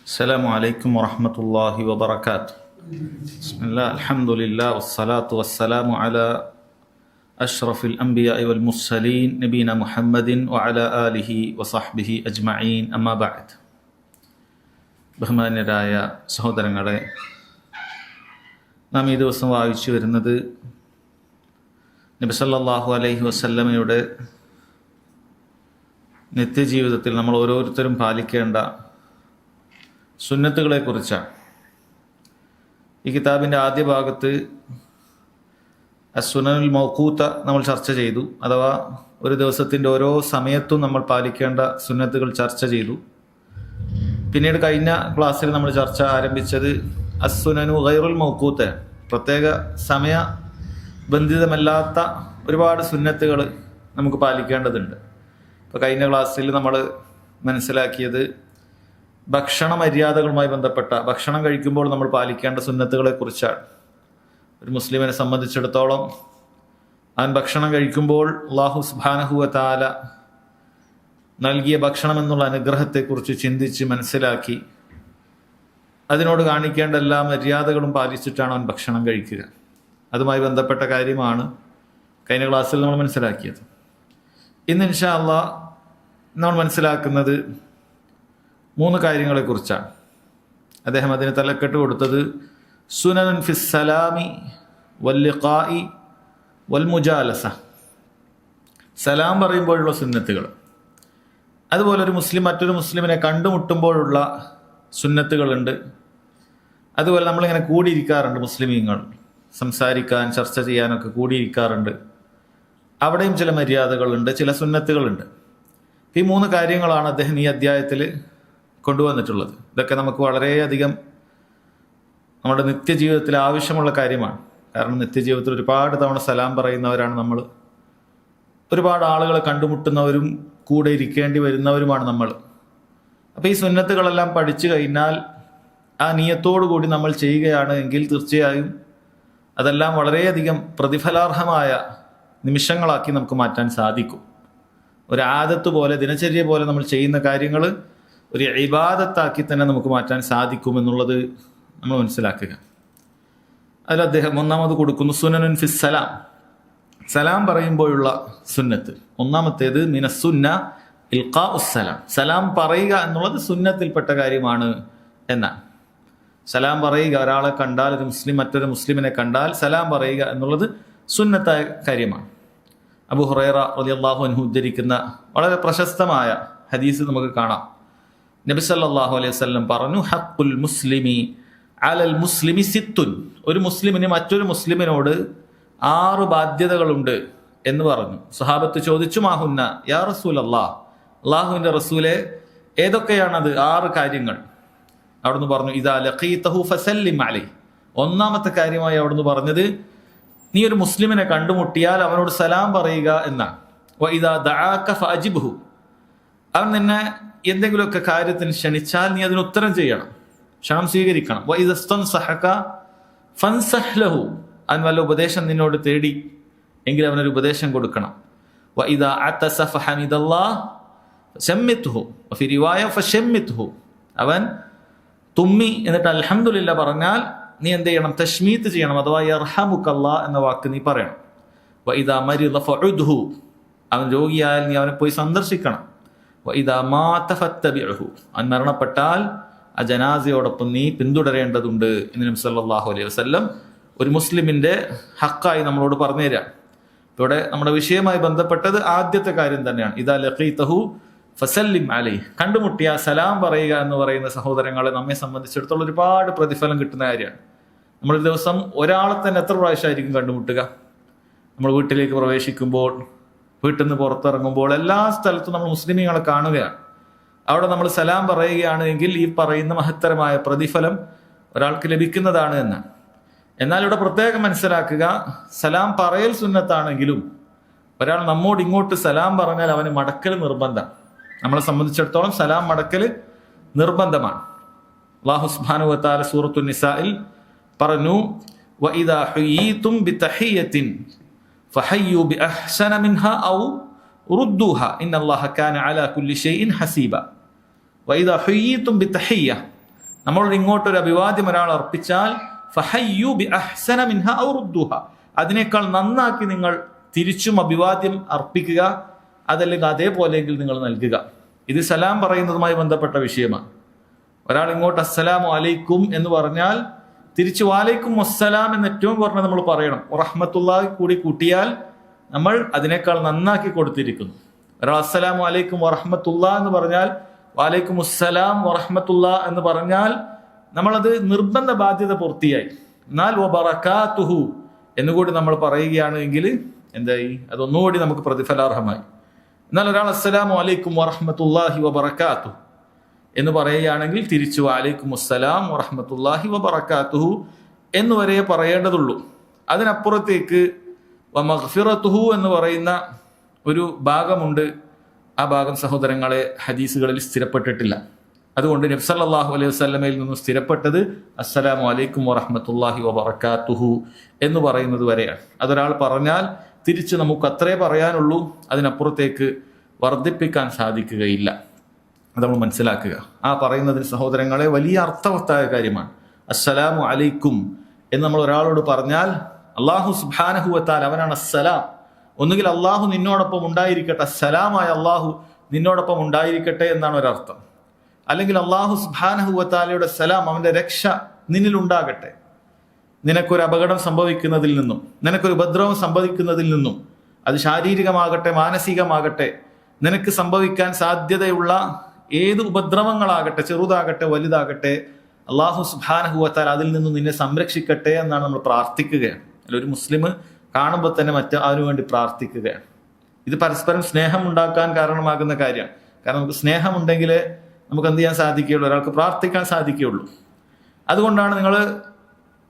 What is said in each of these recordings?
السلام عليكم ورحمة الله وبركاته. بسم الله الحمد لله والصلاة والسلام على أشرف الأنبياء والمرسلين نبينا محمد وعلى آله وصحبه أجمعين أما بعد. ബഹുമാന്യരായ സഹോദരങ്ങളെ, നാം ഈ ദിവസം വായിച്ചു വരുന്നത് നബി സല്ലല്ലാഹു അലൈഹി വസല്ലമയുടെ നിത്യജീവിതത്തിൽ നമ്മൾ ഓരോരുത്തരും പാലിക്കേണ്ട സുന്നത്തുകളെക്കുറിച്ചാണ്. ഈ കിതാബിൻ്റെ ആദ്യ ഭാഗത്ത് അസ്സുനനുൽ മൗഖൂത്ത നമ്മൾ ചർച്ച ചെയ്തു, അഥവാ ഒരു ദിവസത്തിൻ്റെ ഓരോ സമയത്തും നമ്മൾ പാലിക്കേണ്ട സുന്നത്തുകൾ ചർച്ച ചെയ്തു. പിന്നീട് കഴിഞ്ഞ ക്ലാസ്സിൽ നമ്മൾ ചർച്ച ആരംഭിച്ചത് അസ്സുനനു ഗൈറുൽ മൗഖൂത്ത, പ്രത്യേക സമയബന്ധിതമല്ലാത്ത ഒരുപാട് സുന്നത്തുകൾ നമുക്ക് പാലിക്കേണ്ടതുണ്ട്. ഇപ്പോൾ കഴിഞ്ഞ ക്ലാസ്സിൽ നമ്മൾ മനസ്സിലാക്കിയത് ഭക്ഷണ മര്യാദകളുമായി ബന്ധപ്പെട്ട ഭക്ഷണം കഴിക്കുമ്പോൾ നമ്മൾ പാലിക്കേണ്ട സുന്നത്തുകളെ കുറിച്ചാണ്. ഒരു മുസ്ലിമിനെ സംബന്ധിച്ചിടത്തോളം അവൻ ഭക്ഷണം കഴിക്കുമ്പോൾ അല്ലാഹു സുബ്ഹാനഹു വ തആല നൽകിയ ഭക്ഷണം എന്നുള്ള അനുഗ്രഹത്തെക്കുറിച്ച് ചിന്തിച്ച് മനസ്സിലാക്കി അതിനോട് കാണിക്കേണ്ട എല്ലാ മര്യാദകളും പാലിച്ചിട്ടാണ് അവൻ ഭക്ഷണം കഴിക്കുക. അതുമായി ബന്ധപ്പെട്ട കാര്യമാണ് കഴിഞ്ഞ ക്ലാസ്സിൽ നമ്മൾ മനസ്സിലാക്കിയത്. ഇന്ന് ഇൻഷാ അല്ലാഹ് നമ്മൾ മനസ്സിലാക്കുന്നത് 3 കാര്യങ്ങളെക്കുറിച്ചാണ്. അദ്ദേഹം അതിന് തലക്കെട്ട് കൊടുത്തത് സുനനുൻ ഫിസ് സലാമി വൽ ലിഖാഇ വൽ മുജാലസ, സലാം പറയുമ്പോഴുള്ള സുന്നത്തുകൾ, അതുപോലെ ഒരു മുസ്ലിം മറ്റൊരു മുസ്ലിമിനെ കണ്ടുമുട്ടുമ്പോഴുള്ള സുന്നത്തുകളുണ്ട്. അതുപോലെ നമ്മളിങ്ങനെ കൂടിയിരിക്കാറുണ്ട്, മുസ്ലിമീങ്ങൾ സംസാരിക്കാൻ ചർച്ച ചെയ്യാനൊക്കെ കൂടിയിരിക്കാറുണ്ട്, അവിടെയും ചില മര്യാദകളുണ്ട്, ചില സുന്നത്തുകളുണ്ട്. ഈ 3 കാര്യങ്ങളാണ് അദ്ദേഹം ഈ അധ്യായത്തിൽ കൊണ്ടുവന്നിട്ടുള്ളത്. ഇതൊക്കെ നമുക്ക് വളരെയധികം നമ്മുടെ നിത്യജീവിതത്തിൽ ആവശ്യമുള്ള കാര്യമാണ്. കാരണം നിത്യജീവിതത്തിൽ ഒരുപാട് തവണ സലാം പറയുന്നവരാണ് നമ്മൾ, ഒരുപാട് ആളുകളെ കണ്ടുമുട്ടുന്നവരും കൂടെ ഇരിക്കേണ്ടി വരുന്നവരുമാണ് നമ്മൾ. അപ്പോൾ ഈ സുന്നത്തുകളെല്ലാം പഠിച്ചു കഴിഞ്ഞാൽ ആ നിയത്തോടു കൂടി നമ്മൾ ചെയ്യുകയാണ് എങ്കിൽ തീർച്ചയായും അതെല്ലാം വളരെയധികം പ്രതിഫലാർഹമായ നിമിഷങ്ങളാക്കി നമുക്ക് മാറ്റാൻ സാധിക്കും. ഒരു ആദത്ത് പോലെ, ദിനചര്യ പോലെ നമ്മൾ ചെയ്യുന്ന കാര്യങ്ങൾ ഒരു ഇബാദത്താക്കി തന്നെ നമുക്ക് മാറ്റാൻ സാധിക്കുമെന്നുള്ളത് നമ്മൾ മനസ്സിലാക്കുക. അതിൽ അദ്ദേഹം 1ാമത് കൊടുക്കുന്നു സുനനുൻ ഫിസ് സലാം, സലാം പറയുമ്പോഴുള്ള സുന്നത്ത്. 1ാമത്തേത് മിനസ്സുന്ന ഇൽഖാഉസ് സലാം, സലാം പറയുക എന്നുള്ളത് സുന്നത്തിൽപ്പെട്ട കാര്യമാണ് എന്നാണ്. സലാം പറയുക, ഒരാളെ കണ്ടാൽ, ഒരു മുസ്ലിം മറ്റൊരു മുസ്ലിമിനെ കണ്ടാൽ സലാം പറയുക എന്നുള്ളത് സുന്നത്തായ കാര്യമാണ്. അബൂ ഹുറൈറ റളിയല്ലാഹു അൻഹു ഉദ്ധരിക്കുന്ന വളരെ പ്രശസ്തമായ ഹദീസ് നമുക്ക് കാണാം. നബി സല്ലല്ലാഹു അലൈഹി വസല്ലം പറഞ്ഞു, ഹഖ്ഖുൽ മുസ്ലിമി അലൽ മുസ്ലിമി സിത്തുൻ, ഒരു മുസ്ലിമിന് മറ്റൊരു മുസ്ലിമിനോട് 6 ബാധ്യതകളുണ്ട് എന്ന് പറഞ്ഞു. സ്വഹാബത്ത് ചോദിച്ചു, മാഹുന്ന യാ റസൂലല്ലാഹ്, അല്ലാഹുവിൻ്റെ റസൂലെ ഏതൊക്കെയാണത് 6 കാര്യങ്ങൾ? അവിടുന്ന് പറഞ്ഞു, ഇദാ ലഖീതഹു ഫസല്ലിം അലൈഹി, 1ാമത്തെ കാര്യമായി അവിടുന്ന് പറഞ്ഞത് നീ ഒരു മുസ്ലിമിനെ കണ്ടുമുട്ടിയാൽ അവനോട് സലാം പറയുക എന്നാണ്. വഇദാ ദഅാക ഫഅജിബ്ഹു, അവൻ നിന്നെ എന്തെങ്കിലുമൊക്കെ കാര്യത്തിന് ക്ഷണിച്ചാൽ നീ അതിന് ഉത്തരം ചെയ്യണം, ക്ഷണം സ്വീകരിക്കണം. വഇദാ ഇസ്തൻസഹക ഫൻസഹ് ലഹു, അവൻ വല്ല ഉപദേശം നിന്നോട് തേടി എങ്കിൽ അവനൊരു ഉപദേശം കൊടുക്കണം. വഇദാ അതസ ഫഹമിദല്ലാഹ് ഫശമ്മിത്ഹു വഫി റിവായ ഫശമ്മിത്ഹു, അവൻ തുമ്മി എന്നിട്ട് അൽഹംദുലില്ലാ പറഞ്ഞാൽ നീ എന്ത് ചെയ്യണം? തശ്മീത്ത് ചെയ്യണം, അഥവാ യർഹമുക്കല്ലാഹ് എന്ന വാക്ക് നീ പറയണം. വഇദാ മരിദ ഫഉദ്ഹു, അവൻ രോഗിയായാൽ നീ അവനെ പോയി സന്ദർശിക്കണം. വഇദാ മാത ഫത്തബിഉഹു, അവൻ മരണപ്പെട്ടാൽ ആ ജനാസയോടൊപ്പം നീ പിന്തുടരേണ്ടതുണ്ട് എന്ന് നബി സല്ലല്ലാഹു അലൈഹി വസല്ലം ഒരു മുസ്ലിമിന്റെ ഹക്കായി നമ്മളോട് പറഞ്ഞു തരാം. ഇവിടെ നമ്മുടെ വിഷയവുമായി ബന്ധപ്പെട്ടത് ആദ്യത്തെ കാര്യം തന്നെയാണ്. ഇദാ ലഖീതഹു ഫസല്ലിം അലൈഹി, കണ്ടുമുട്ടിയ സലാം പറയുക എന്ന് പറയുന്ന സഹോദരങ്ങളെ നമ്മെ സംബന്ധിച്ചിടത്തോളം ഒരുപാട് പ്രതിഫലം കിട്ടുന്ന കാര്യമാണ്. നമ്മളൊരു ദിവസം ഒരാളെ തന്നെ എത്ര പ്രാവശ്യമായിരിക്കും കണ്ടുമുട്ടുക? നമ്മൾ വീട്ടിലേക്ക് പ്രവേശിക്കുമ്പോൾ, വീട്ടിൽ നിന്ന് പുറത്തിറങ്ങുമ്പോൾ, എല്ലാ സ്ഥലത്തും നമ്മൾ മുസ്ലിമീങ്ങളെ കാണുകയാണ്. അവിടെ നമ്മൾ സലാം പറയുകയാണ് എങ്കിൽ ഈ പറയുന്ന മഹത്തരമായ പ്രതിഫലം ഒരാൾക്ക് ലഭിക്കുന്നതാണ് എന്നാണ്. എന്നാൽ ഇവിടെ പ്രത്യേകം മനസ്സിലാക്കുക, സലാം പറയൽ സുന്നത്താണെങ്കിലും ഒരാൾ നമ്മോട് ഇങ്ങോട്ട് സലാം പറഞ്ഞാൽ അവന് മടക്കൽ നിർബന്ധം. നമ്മളെ സംബന്ധിച്ചിടത്തോളം സലാം മടക്കൽ നിർബന്ധമാണ്. അല്ലാഹു സുബ്ഹാനഹു വ തആല സൂറത്തുൻ നിസാഇൽ പറഞ്ഞു, വഇദാ ഹുയീതും ബിതഹിയ്യത്തിൻ ഫഹയ്യു ബിഅഹ്സന മിൻഹാ ഔ റുദ്ദൂഹാ ഇന്നല്ലാഹ കാന അലാ കുല്ലി ഷൈഇൻ ഹസീബ. വഇദാ ഹുയീതും ബിതഹിയ്യ, നമ്മളോട് ഇങ്ങോട്ടൊരു അഭിവാദ്യം ഒരാൾ അർപ്പിച്ചാൽ ഫഹയ്യു ബി അഹ്സന മിൻഹ ഔ റുദ്ദുഹ, അതിനേക്കാൾ നന്നാക്കി നിങ്ങൾ തിരിച്ചും അഭിവാദ്യം അർപ്പിക്കുക, അതല്ലെങ്കിൽ അതേപോലെയെങ്കിൽ നിങ്ങൾ നൽകുക. ഇത് സലാം പറയുന്നതുമായി ബന്ധപ്പെട്ട വിഷയമാണ്. ഒരാൾ ഇങ്ങോട്ട് അസ്സലാമു അലൈക്കും എന്ന് പറഞ്ഞാൽ തിരിച്ചു വാലൈക്കും വസ്സലാം എന്ന് ഏറ്റവും കുറഞ്ഞ നമ്മൾ പറയണം. റഹ്മത്തുള്ളാഹി കൂടി കൂട്ടിയാൽ നമ്മൾ അതിനേക്കാൾ നന്നാക്കി കൊടുത്തിരിക്കുന്നു. ഒരാൾ അസ്സലാമു അലൈക്കും വറഹ്മത്തുള്ളാ എന്ന് പറഞ്ഞാൽ വാലൈക്കും അസ്സലാം വറഹ്മത്തുള്ളാ എന്ന് പറഞ്ഞാൽ നമ്മളത് നിർബന്ധ ബാധ്യത പൂർത്തിയായി. എന്നാൽ വബറകാതുഹു എന്നുകൂടി നമ്മൾ പറയുകയാണ് എങ്കിൽ എന്തായി? അതൊന്നുകൂടി നമുക്ക് പ്രതിഫലാർഹമായി. എന്നാൽ ഒരാൾ അസ്സലാമു അലൈക്കും വറഹ്മത്തുള്ളാഹി വബറകാതുഹു എന്ന് പറയുകയാണെങ്കിൽ തിരിച്ചു വലൈക്കും അസ്സലാം വറഹ്മത്തുള്ളാഹി വബറകാതുഹു എന്ന് വരെ പറയേണ്ടതുള്ളൂ. അതിനപ്പുറത്തേക്ക് വമഗ്ഫിറതുഹു എന്ന് പറയുന്ന ഒരു ഭാഗമുണ്ട്. ആ ഭാഗം സഹോദരങ്ങളെ ഹദീസുകളിൽ സ്ഥിരപ്പെട്ടിട്ടില്ല. അതുകൊണ്ട് നബി സല്ലല്ലാഹു അലൈഹി വസല്ലമയിൽ നിന്ന് സ്ഥിരപ്പെട്ടത് അസ്സലാമു അലൈക്കും വറഹ്മത്തുള്ളാഹി വബറകാതുഹു എന്ന് പറയുന്നത് വരെയാണ്. അതൊരാൾ പറഞ്ഞാൽ തിരിച്ച് നമുക്ക് അത്രേ പറയാനുള്ളൂ, അതിനപ്പുറത്തേക്ക് വർദ്ധിപ്പിക്കാൻ സാധിക്കുകയില്ല. അത് നമ്മൾ മനസ്സിലാക്കുക. ആ പറയുന്നതിന് സഹോദരങ്ങളെ വലിയ അർത്ഥവത്തായ കാര്യമാണ്. അസ്സലാമു അലൈക്കും എന്ന് നമ്മൾ ഒരാളോട് പറഞ്ഞാൽ അല്ലാഹു സുബ്ഹാനഹു വ തആല അവനാണ് അസ്സലാം. ഒന്നുകിൽ അള്ളാഹു നിന്നോടൊപ്പം ഉണ്ടായിരിക്കട്ടെ, അസ്സലാമായ അള്ളാഹു നിന്നോടൊപ്പം ഉണ്ടായിരിക്കട്ടെ എന്നാണ് ഒരർത്ഥം. അല്ലെങ്കിൽ അള്ളാഹു സുബ്ഹാനഹു വ തആലയുടെ സലാം, അവന്റെ രക്ഷ നിന്നിൽ ഉണ്ടാകട്ടെ. നിനക്കൊരു അപകടം സംഭവിക്കുന്നതിൽ നിന്നും, നിനക്കൊരു ഉപദ്രവം സംഭവിക്കുന്നതിൽ നിന്നും, അത് ശാരീരികമാകട്ടെ മാനസികമാകട്ടെ, നിനക്ക് സംഭവിക്കാൻ സാധ്യതയുള്ള ഏത് ഉപദ്രവങ്ങളാകട്ടെ, ചെറുതാകട്ടെ വലുതാകട്ടെ, അള്ളാഹു സുബ്ഹാനഹു വ തആല അതിൽ നിന്നും നിന്നെ സംരക്ഷിക്കട്ടെ എന്നാണ് നമ്മൾ പ്രാർത്ഥിക്കുകയാണ്. ഒരു മുസ്ലിം കാണുമ്പോൾ തന്നെ മറ്റു വേണ്ടി പ്രാർത്ഥിക്കുകയാണ്. ഇത് പരസ്പരം സ്നേഹം ഉണ്ടാക്കാൻ കാരണമാകുന്ന കാര്യമാണ്. കാരണം നമുക്ക് സ്നേഹമുണ്ടെങ്കിലേ നമുക്ക് എന്ത് ചെയ്യാൻ സാധിക്കുകയുള്ളൂ, ഒരാൾക്ക് പ്രാർത്ഥിക്കാൻ സാധിക്കുകയുള്ളൂ. അതുകൊണ്ടാണ് നിങ്ങൾ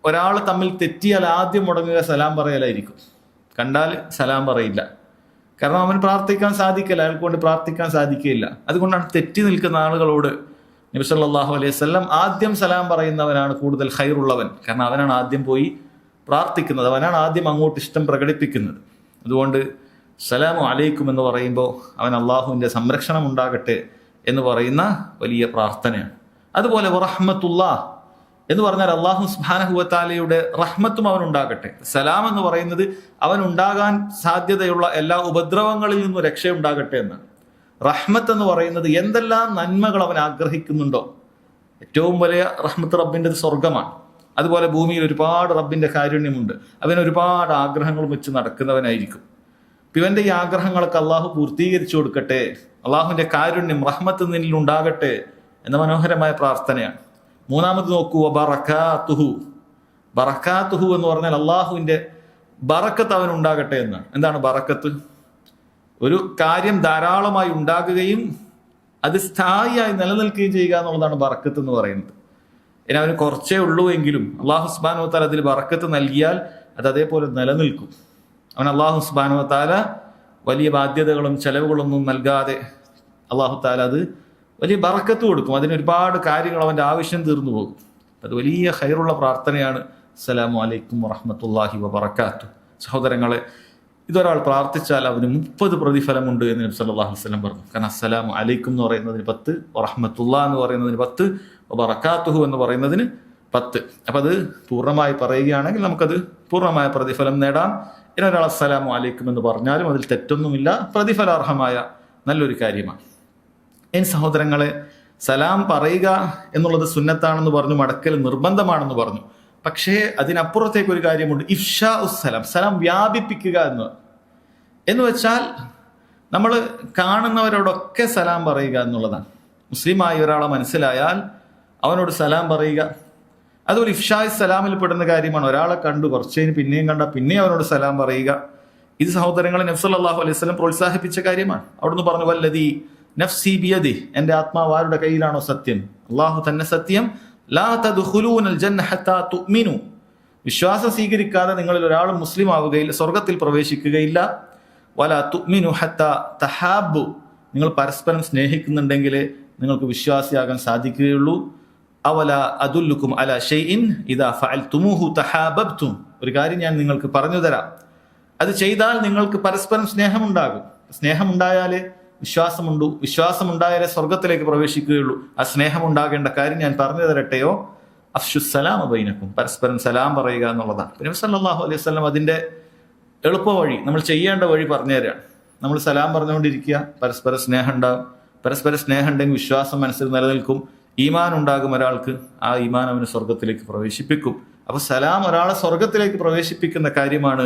ഒരാൾ തമ്മിൽ തെറ്റിയാൽ ആദ്യം മുടങ്ങുക സലാം പറയലായിരിക്കും. കണ്ടാൽ സലാം പറയില്ല. കാരണം അവൻ പ്രാർത്ഥിക്കാൻ സാധിക്കില്ല, അയാൾക്ക് കൊണ്ട് പ്രാർത്ഥിക്കാൻ സാധിക്കുകയില്ല. അതുകൊണ്ടാണ് തെറ്റി നിൽക്കുന്ന ആളുകളോട് നബി സല്ലല്ലാഹു അലൈഹി വസല്ലം ആദ്യം സലാം പറയുന്നവനാണ് കൂടുതൽ ഖൈറുള്ളവൻ. കാരണം അവനാണ് ആദ്യം പോയി പ്രാർത്ഥിക്കുന്നത്, അവനാണ് ആദ്യം അങ്ങോട്ട് ഇഷ്ടം പ്രകടിപ്പിക്കുന്നത്. അതുകൊണ്ട് സലാമു അലൈക്കും എന്ന് പറയുമ്പോൾ അവൻ അള്ളാഹുവിൻ്റെ സംരക്ഷണം ഉണ്ടാകട്ടെ എന്ന് പറയുന്ന വലിയ പ്രാർത്ഥനയാണ്. അതുപോലെ വറഹ്മത്തുള്ളാഹ് എന്ന് പറഞ്ഞാൽ അള്ളാഹു സുബ്ഹാനഹു വ തആലയുടെ റഹ്മത്തും അവനുണ്ടാകട്ടെ. സലാം എന്ന് പറയുന്നത് അവൻ ഉണ്ടാകാൻ സാധ്യതയുള്ള എല്ലാ ഉപദ്രവങ്ങളിൽ നിന്നും രക്ഷയുണ്ടാകട്ടെ എന്നാണ്. റഹ്മത്ത് എന്ന് പറയുന്നത് എന്തെല്ലാം നന്മകൾ അവൻ ആഗ്രഹിക്കുന്നുണ്ടോ, ഏറ്റവും വലിയ റഹ്മത്ത് റബ്ബിൻ്റെ സ്വർഗമാണ്. അതുപോലെ ഭൂമിയിൽ ഒരുപാട് റബ്ബിന്റെ കാരുണ്യമുണ്ട്. അവൻ ഒരുപാട് ആഗ്രഹങ്ങൾ വെച്ച് നടക്കുന്നവനായിരിക്കും. ഇവന്റെ ഈ ആഗ്രഹങ്ങളൊക്കെ അള്ളാഹു പൂർത്തീകരിച്ചു കൊടുക്കട്ടെ, അള്ളാഹുവിന്റെ കാരുണ്യം റഹ്മത്ത് നിന്നിൽ ഉണ്ടാകട്ടെ എന്ന മനോഹരമായ പ്രാർത്ഥനയാണ്. മൂന്നാമത് നോക്കൂ, ബറകാതുഹു. ബറകാതുഹു എന്ന് പറഞ്ഞാൽ അള്ളാഹുവിന്റെ ബറക്കത്ത് അവൻ ഉണ്ടാകട്ടെ എന്നാണ്. എന്താണ് ബറക്കത്ത്? ഒരു കാര്യം ധാരാളമായി ഉണ്ടാകുകയും അത് സ്ഥായിയായി നിലനിൽക്കുകയും ചെയ്യുക എന്നുള്ളതാണ് ബറക്കത്ത് എന്ന് പറയുന്നത്. ഇനി അവന് കുറച്ചേ ഉള്ളൂ എങ്കിലും അള്ളാഹു സുബ്ഹാനഹു വ തആല അതിൽ ബറക്കത്ത് നൽകിയാൽ അത് അതേപോലെ നിലനിൽക്കും. അവൻ അള്ളാഹു സുബ്ഹാനഹു വ തആല വലിയ ബാധ്യതകളും ചെലവുകളൊന്നും നൽകാതെ അള്ളാഹു തആല അത് വലിയ ബറക്കത്ത് കൊടുക്കും. അതിനൊരുപാട് കാര്യങ്ങൾ അവൻ്റെ ആവശ്യം തീർന്നു പോകും. അത് വലിയ ഖൈറുള്ള പ്രാർത്ഥനയാണ് അസ്സലാമു അലൈക്കും വറഹ്മത്തുള്ളാഹി വബറകാതുഹു. സഹോദരങ്ങളെ, ഇതൊരാൾ പ്രാർത്ഥിച്ചാൽ അവന് 30 പ്രതിഫലമുണ്ട് എന്ന് നബി സല്ലല്ലാഹു അലൈഹി വസല്ലം പറഞ്ഞു. കാരണം അസ്സലാമു അലൈക്കും എന്ന് പറയുന്നതിന് 10, വറഹ്മത്തുള്ളാഹി എന്ന് പറയുന്നതിന് 10, വബറകാതുഹു എന്ന് പറയുന്നതിന് 10. അപ്പം അത് പൂർണ്ണമായി പറയുകയാണെങ്കിൽ നമുക്കത് പൂർണ്ണമായ പ്രതിഫലം നേടാം. ഇനി ഒരാൾ അസ്സലാമു അലൈക്കും എന്ന് പറഞ്ഞാലും അതിൽ തെറ്റൊന്നുമില്ല, പ്രതിഫലാർഹമായ നല്ലൊരു കാര്യമാണ്. ഇനി സഹോദരങ്ങളെ, സലാം പറയുക എന്നുള്ളത് സുന്നത്താണെന്ന് പറഞ്ഞു, മടക്കൽ നിർബന്ധമാണെന്ന് പറഞ്ഞു. പക്ഷേ അതിനപ്പുറത്തേക്ക് ഒരു കാര്യമുണ്ട്, ഇഫ്ഷാ ഉസ്സലാം, സലാം വ്യാപിപ്പിക്കുക എന്ന് വെച്ചാൽ നമ്മൾ കാണുന്നവരോടൊക്കെ സലാം പറയുക എന്നുള്ളതാണ്. മുസ്ലിമായി ഒരാളെ മനസ്സിലായാൽ അവനോട് സലാം പറയുക. അതുപോലെ ഇഫ്ഷായ് സലാമിൽ പെടുന്ന കാര്യമാണ്. ഒരാളെ കണ്ടു കുറച്ചതിന് പിന്നെയും കണ്ട പിന്നെയും അവനോട് സലാം പറയുക. ഇത് സഹോദരങ്ങളെ നബി സല്ലല്ലാഹു അലൈഹി വസല്ലം പ്രോത്സാഹിപ്പിച്ച കാര്യമാണ്. അവിടുന്ന് പറഞ്ഞു, വല്ലദീ നഫ്സി ബിയദി, എൻ്റെ ആത്മാവ് ആരുടെ കയ്യിലാണോ സത്യം, അള്ളാഹു തന്നെ സത്യം, ലാ തദ്ഖുലൂനൽ ജന്ന ഹത്താ തുഅ്മിനു, വിശ്വാസം സ്വീകരിക്കാതെ നിങ്ങളിൽ ഒരാൾ മുസ്ലിം ആവുകയില്ല, സ്വർഗത്തിൽ പ്രവേശിക്കുകയില്ല. വലാ തുഅ്മിനു ഹത്താ തഹാബു, നിങ്ങൾ പരസ്പരം സ്നേഹിക്കുന്നുണ്ടെങ്കിൽ നിങ്ങൾക്ക് വിശ്വാസിയാകാൻ സാധിക്കുകയുള്ളൂ. അവല അദുല്ലുക്കും അലാ ഷൈഇൻ ഇദാ ഫഅൽതുമൂഹു തഹാബബ്തും, ഒരു കാര്യം ഞാൻ നിങ്ങൾക്ക് പറഞ്ഞു തരാം, അത് ചെയ്താൽ നിങ്ങൾക്ക് പരസ്പരം സ്നേഹമുണ്ടാകും. സ്നേഹമുണ്ടായാൽ വിശ്വാസമുണ്ടായാലേ സ്വർഗത്തിലേക്ക് പ്രവേശിക്കുകയുള്ളൂ. ആ സ്നേഹം ഉണ്ടാകേണ്ട കാര്യം ഞാൻ പറഞ്ഞു തരട്ടെയോ? അഫ്ശുസ്സലാമ ബൈനക്കും, പരസ്പരം സലാം പറയുക എന്നുള്ളതാണ്. നബി സല്ലല്ലാഹു അലൈഹി വസല്ലം അതിന്റെ എളുപ്പ വഴി, നമ്മൾ ചെയ്യേണ്ട വഴി പറഞ്ഞുതരാണ്. നമ്മൾ സലാം പറഞ്ഞുകൊണ്ടിരിക്കുക, പരസ്പര സ്നേഹം ഉണ്ടാകും. പരസ്പര സ്നേഹം ഉണ്ടെങ്കിൽ വിശ്വാസം മനസ്സിൽ നിലനിൽക്കും, ഈമാൻ ഉണ്ടാകും ഒരാൾക്ക്. ആ ഈമാൻ അവന് സ്വർഗത്തിലേക്ക് പ്രവേശിപ്പിക്കും. അപ്പൊ സലാം ഒരാളെ സ്വർഗത്തിലേക്ക് പ്രവേശിപ്പിക്കുന്ന കാര്യമാണ്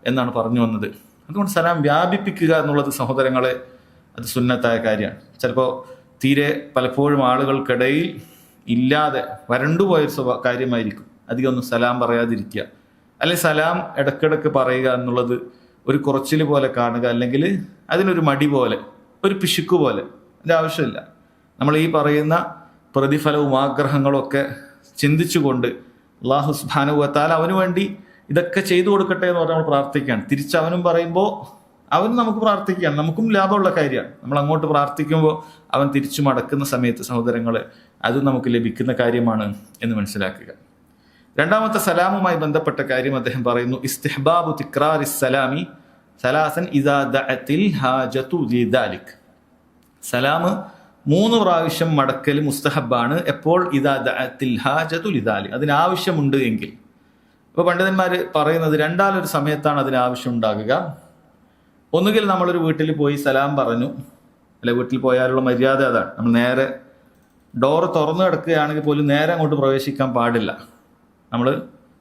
എന്നാണ് പറഞ്ഞു വന്നത്. അതുകൊണ്ട് സലാം വ്യാപിപ്പിക്കുക എന്നുള്ളത് സഹോദരങ്ങളെ അത് സുന്നത്തായ കാര്യമാണ്. ചിലപ്പോൾ തീരെ പലപ്പോഴും ആളുകൾക്കിടയിൽ ഇല്ലാതെ വരണ്ടുപോയൊരു കാര്യമായിരിക്കും അധികം ഒന്നും സലാം പറയാതിരിക്കുക, അല്ലെങ്കിൽ സലാം ഇടക്കിടക്ക് പറയുക എന്നുള്ളത് ഒരു കുറച്ചിൽ പോലെ കാണുക, അല്ലെങ്കിൽ അതിനൊരു മടി പോലെ, ഒരു പിശുക്ക് പോലെ. അതിൻ്റെ ആവശ്യമില്ല. നമ്മൾ ഈ പറയുന്ന പ്രതിഫലവും ആഗ്രഹങ്ങളും ഒക്കെ ചിന്തിച്ചുകൊണ്ട് അല്ലാഹു സുബ്ഹാനഹു വ തആല അവന് വേണ്ടി ഇതൊക്കെ ചെയ്തു കൊടുക്കട്ടെ എന്ന് പറഞ്ഞ് നമ്മൾ പ്രാർത്ഥിക്കുകയാണ്. തിരിച്ചവനും പറയുമ്പോൾ അവനും നമുക്ക് പ്രാർത്ഥിക്കുകയാണ്, നമുക്കും ലാഭമുള്ള കാര്യമാണ്. നമ്മൾ അങ്ങോട്ട് പ്രാർത്ഥിക്കുമ്പോൾ അവൻ തിരിച്ചു മടക്കുന്ന സമയത്ത് സഹോദരങ്ങളെ അത് നമുക്ക് ലഭിക്കുന്ന കാര്യമാണ് എന്ന് മനസ്സിലാക്കുക. രണ്ടാമത്തെ സലാമുമായി ബന്ധപ്പെട്ട കാര്യം അദ്ദേഹം പറയുന്നു, ഇസ്തിഹ്ബാബു തിക്രാരി സലാമി സലാസൻ ഇദാ ദഅത്തിൽ ഹാജതു ലിദാലിക്. സലാം 3 പ്രാവശ്യം മടക്കൽ മുസ്തഹബാണ്. എപ്പോൾ? ഇദാ ദഅത്തിൽ ഹാജതു ലിദാലിക്, അതിനാവശ്യമുണ്ട് എങ്കിൽ. ഇപ്പോൾ പണ്ഡിതന്മാർ പറയുന്നത് രണ്ടാലൊരു സമയത്താണ് അതിനാവശ്യം ഉണ്ടാകുക. ഒന്നുകിൽ നമ്മളൊരു വീട്ടിൽ പോയി സലാം പറഞ്ഞു, അല്ലെ വീട്ടിൽ പോയാലുള്ള മര്യാദ അതാണ്. നമ്മൾ നേരെ ഡോറ് തുറന്നു കിടക്കുകയാണെങ്കിൽ പോലും നേരെ അങ്ങോട്ട് പ്രവേശിക്കാൻ പാടില്ല, നമ്മൾ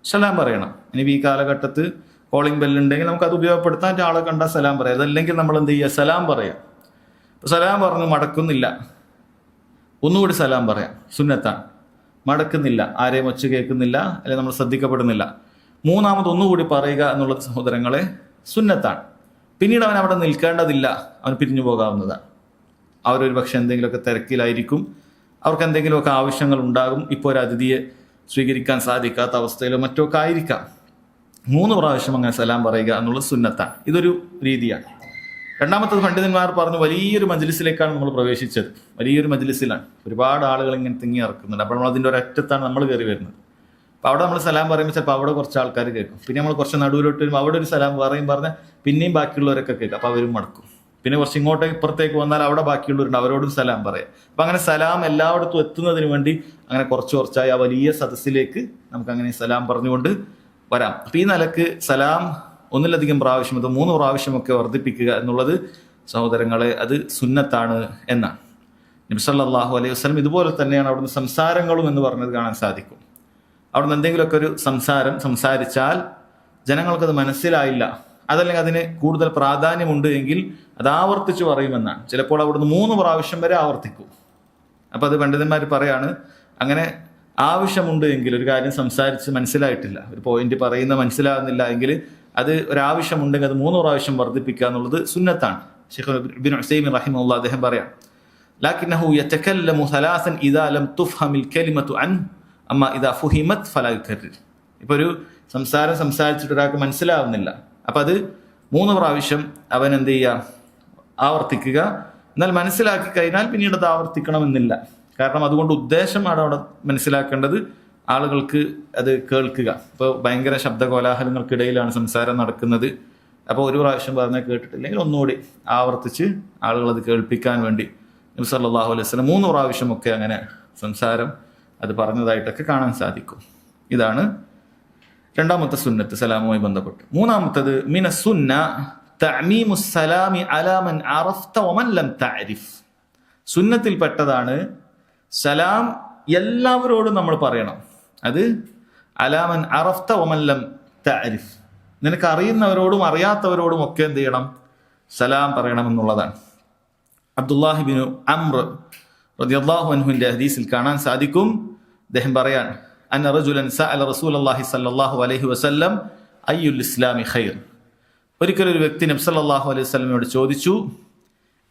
സലാം പറയണം. ഇനി ഈ കാലഘട്ടത്ത് കോളിംഗ് ബെല്ലുണ്ടെങ്കിൽ നമുക്ക് അത് ഉപയോഗപ്പെടുത്താൻ ആളെ കണ്ടാൽ സലാം പറയാം. അതല്ലെങ്കിൽ നമ്മൾ എന്ത് ചെയ്യുക? സലാം പറയാം. സലാം പറഞ്ഞ് മടക്കുന്നില്ല, ഒന്നുകൂടി സലാം പറയാം, സുന്നത്താണ്. മടക്കുന്നില്ല, ആരെയും ഒച്ച കേൾക്കുന്നില്ല, അല്ലെങ്കിൽ നമ്മൾ ശ്രദ്ധിക്കപ്പെടുന്നില്ല, മൂന്നാമത് ഒന്നുകൂടി പറയുക എന്നുള്ളത് സഹോദരങ്ങളെ സുന്നത്താണ്. പിന്നീട് അവൻ അവിടെ നിൽക്കേണ്ടതില്ല, അവൻ പിരിഞ്ഞു പോകാവുന്നതാണ്. അവരൊരു പക്ഷെ എന്തെങ്കിലുമൊക്കെ തിരക്കിലായിരിക്കും, അവർക്ക് എന്തെങ്കിലുമൊക്കെ ആവശ്യങ്ങൾ ഉണ്ടാകും, ഇപ്പോൾ ഒരു അതിഥിയെ സ്വീകരിക്കാൻ സാധിക്കാത്ത അവസ്ഥയിലോ മറ്റോ ഒക്കെ ആയിരിക്കാം. 3 പ്രാവശ്യം അങ്ങനെ സലാം പറയുക എന്നുള്ളത് സുന്നത്താണ്. ഇതൊരു രീതിയാണ്. രണ്ടാമത്തത് പണ്ഡിതന്മാർ പറഞ്ഞു, വലിയൊരു മജ്ലിസിലേക്കാണ് നമ്മൾ പ്രവേശിച്ചത്. വലിയൊരു മജ്ലിസിലാണ്, ഒരുപാട് ആളുകൾ ഇങ്ങനെ തിങ്ങി ഇറക്കുന്നുണ്ട്. അപ്പോൾ നമ്മൾ അതിൻ്റെ ഒരറ്റത്താണ് നമ്മൾ കയറി വരുന്നത്. അപ്പോൾ അവിടെ നമ്മൾ സലാം പറയുമ്പോൾ ചിലപ്പോൾ അവിടെ കുറച്ച് ആൾക്കാർ കേൾക്കും. പിന്നെ നമ്മൾ കുറച്ച് നടുവിലോട്ട് വരുമ്പോൾ അവിടെ ഒരു സലാം പറഞ്ഞാൽ പിന്നെയും ബാക്കിയുള്ളവരൊക്കെ കേൾക്കും, അപ്പോൾ അവരും മടക്കും. പിന്നെ കുറച്ച് ഇപ്പുറത്തേക്ക് വന്നാൽ അവിടെ ബാക്കിയുള്ളവരുണ്ട്, അവരോടും സലാം പറയാം. അപ്പം അങ്ങനെ സലാം എല്ലായിടത്തും എത്തുന്നതിന് വേണ്ടി അങ്ങനെ കുറച്ചായി ആ വലിയ സദസ്സിലേക്ക് നമുക്ക് അങ്ങനെ സലാം പറഞ്ഞുകൊണ്ട് വരാം. അപ്പം ഈ നിലക്ക് സലാം ഒന്നിലധികം പ്രാവശ്യം, അത് 3 പ്രാവശ്യമൊക്കെ വർദ്ധിപ്പിക്കുക എന്നുള്ളത് സഹോദരങ്ങളെ അത് സുന്നത്താണ് എന്നാണ്. നബി സല്ലല്ലാഹു അലൈഹി വസല്ലം ഇതുപോലെ തന്നെയാണ് അവിടുന്ന് സംസാരങ്ങളും എന്ന് പറഞ്ഞത് കാണാൻ സാധിക്കും. അവിടുന്ന് എന്തെങ്കിലുമൊക്കെ ഒരു സംസാരിച്ചാൽ ജനങ്ങൾക്കത് മനസ്സിലായില്ല, അതല്ലെങ്കിൽ അതിന് കൂടുതൽ പ്രാധാന്യമുണ്ട് എങ്കിൽ അത് ആവർത്തിച്ച് പറയുമെന്നാണ്. ചിലപ്പോൾ അവിടുന്ന് 3 പ്രാവശ്യം വരെ ആവർത്തിക്കും. അപ്പം അത് പണ്ഡിതന്മാർ പറയാണ്, അങ്ങനെ ആവശ്യമുണ്ട് എങ്കിൽ, ഒരു കാര്യം സംസാരിച്ച് മനസ്സിലായിട്ടില്ല, ഒരു പോയിന്റ് പറയുന്ന മനസ്സിലാകുന്നില്ല എങ്കിൽ അത് ഒരാവശ്യമുണ്ടെങ്കിൽ അത് 3 പ്രാവശ്യം വർദ്ധിപ്പിക്കുക എന്നുള്ളത് സുന്നത്താണ്. ശൈഖ് ഇബ്നു ഉസൈമീൻ റഹിമഹുല്ലാഹ് അദ്ദേഹം പറയാം, ലകിന്നഹു യതകല്ലമു സലാസൻ ഇദാ ലം തുഫ്ഹമിൽ കലിമതു അൻ അമ്മ ഇദാ ഫുഹിമത് ഫലാ യുകർരിർ. ഇപ്പോൾ ഒരു സംസാരിച്ചിട്ട് ഒരാൾക്ക് മനസ്സിലാവുന്നില്ല, അപ്പം അത് 3 പ്രാവശ്യം അവൻ എന്ത് ചെയ്യുക? ആവർത്തിക്കുക. എന്നാൽ മനസ്സിലാക്കി കഴിഞ്ഞാൽ പിന്നീട് അത് ആവർത്തിക്കണമെന്നില്ല. കാരണം അതുകൊണ്ട് ഉദ്ദേശമാണ് അവിടെ മനസ്സിലാക്കേണ്ടത്, ആളുകൾക്ക് അത് കേൾക്കുക. ഇപ്പോൾ ഭയങ്കര ശബ്ദ കോലാഹലങ്ങൾക്കിടയിലാണ് സംസാരം നടക്കുന്നത്. അപ്പോൾ ഒരു പ്രാവശ്യം പറഞ്ഞാൽ കേട്ടിട്ടില്ലെങ്കിൽ ഒന്നുകൂടി ആവർത്തിച്ച് ആളുകളത് കേൾപ്പിക്കാൻ വേണ്ടി നബി സല്ലല്ലാഹു അലൈഹി വസല്ലം 3 പ്രാവശ്യമൊക്കെ അങ്ങനെ സംസാരം അത് പറഞ്ഞതായിട്ടൊക്കെ കാണാൻ സാധിക്കും. ഇതാണ് രണ്ടാമത്തെ സുന്നത്ത് സലാമുമായി ബന്ധപ്പെട്ട്. മൂന്നാമത്തത് മിന സുന്ന തഅമീമു സലാമി അലാ മൻ അറഫ്ത വമൻ ലം തഅരിഫ്. സുന്നത്തിൽപ്പെട്ടതാണ് സലാം എല്ലാവരോടും നമ്മൾ പറയണം. അത് അലാമൻ അറഫ്ത വമൻ ലം തഅരിഫ്, നിനക്ക് അറിയുന്നവരോടും അറിയാത്തവരോടും ഒക്കെ എന്ത് ചെയ്യണം? സലാം പറയണം എന്നുള്ളതാണ്. അബ്ദുല്ലാഹി ബിൻ അംർ റളിയല്ലാഹു അൻഹുവിന്റെ ഹദീസിൽ കാണാൻ സാധിക്കും, അദ്ദേഹം പറയാൻ, അന്ന റജുലൻ സഅല റസൂലുള്ളാഹി സ്വല്ലല്ലാഹു അലൈഹി വസല്ലം അയ്യുൽ ഇസ്ലാമി ഖൈർ. ഒരിക്കലും ഒരു വ്യക്തി നബി സല്ലല്ലാഹു അലൈഹി വസല്ലമയോട് ചോദിച്ചു,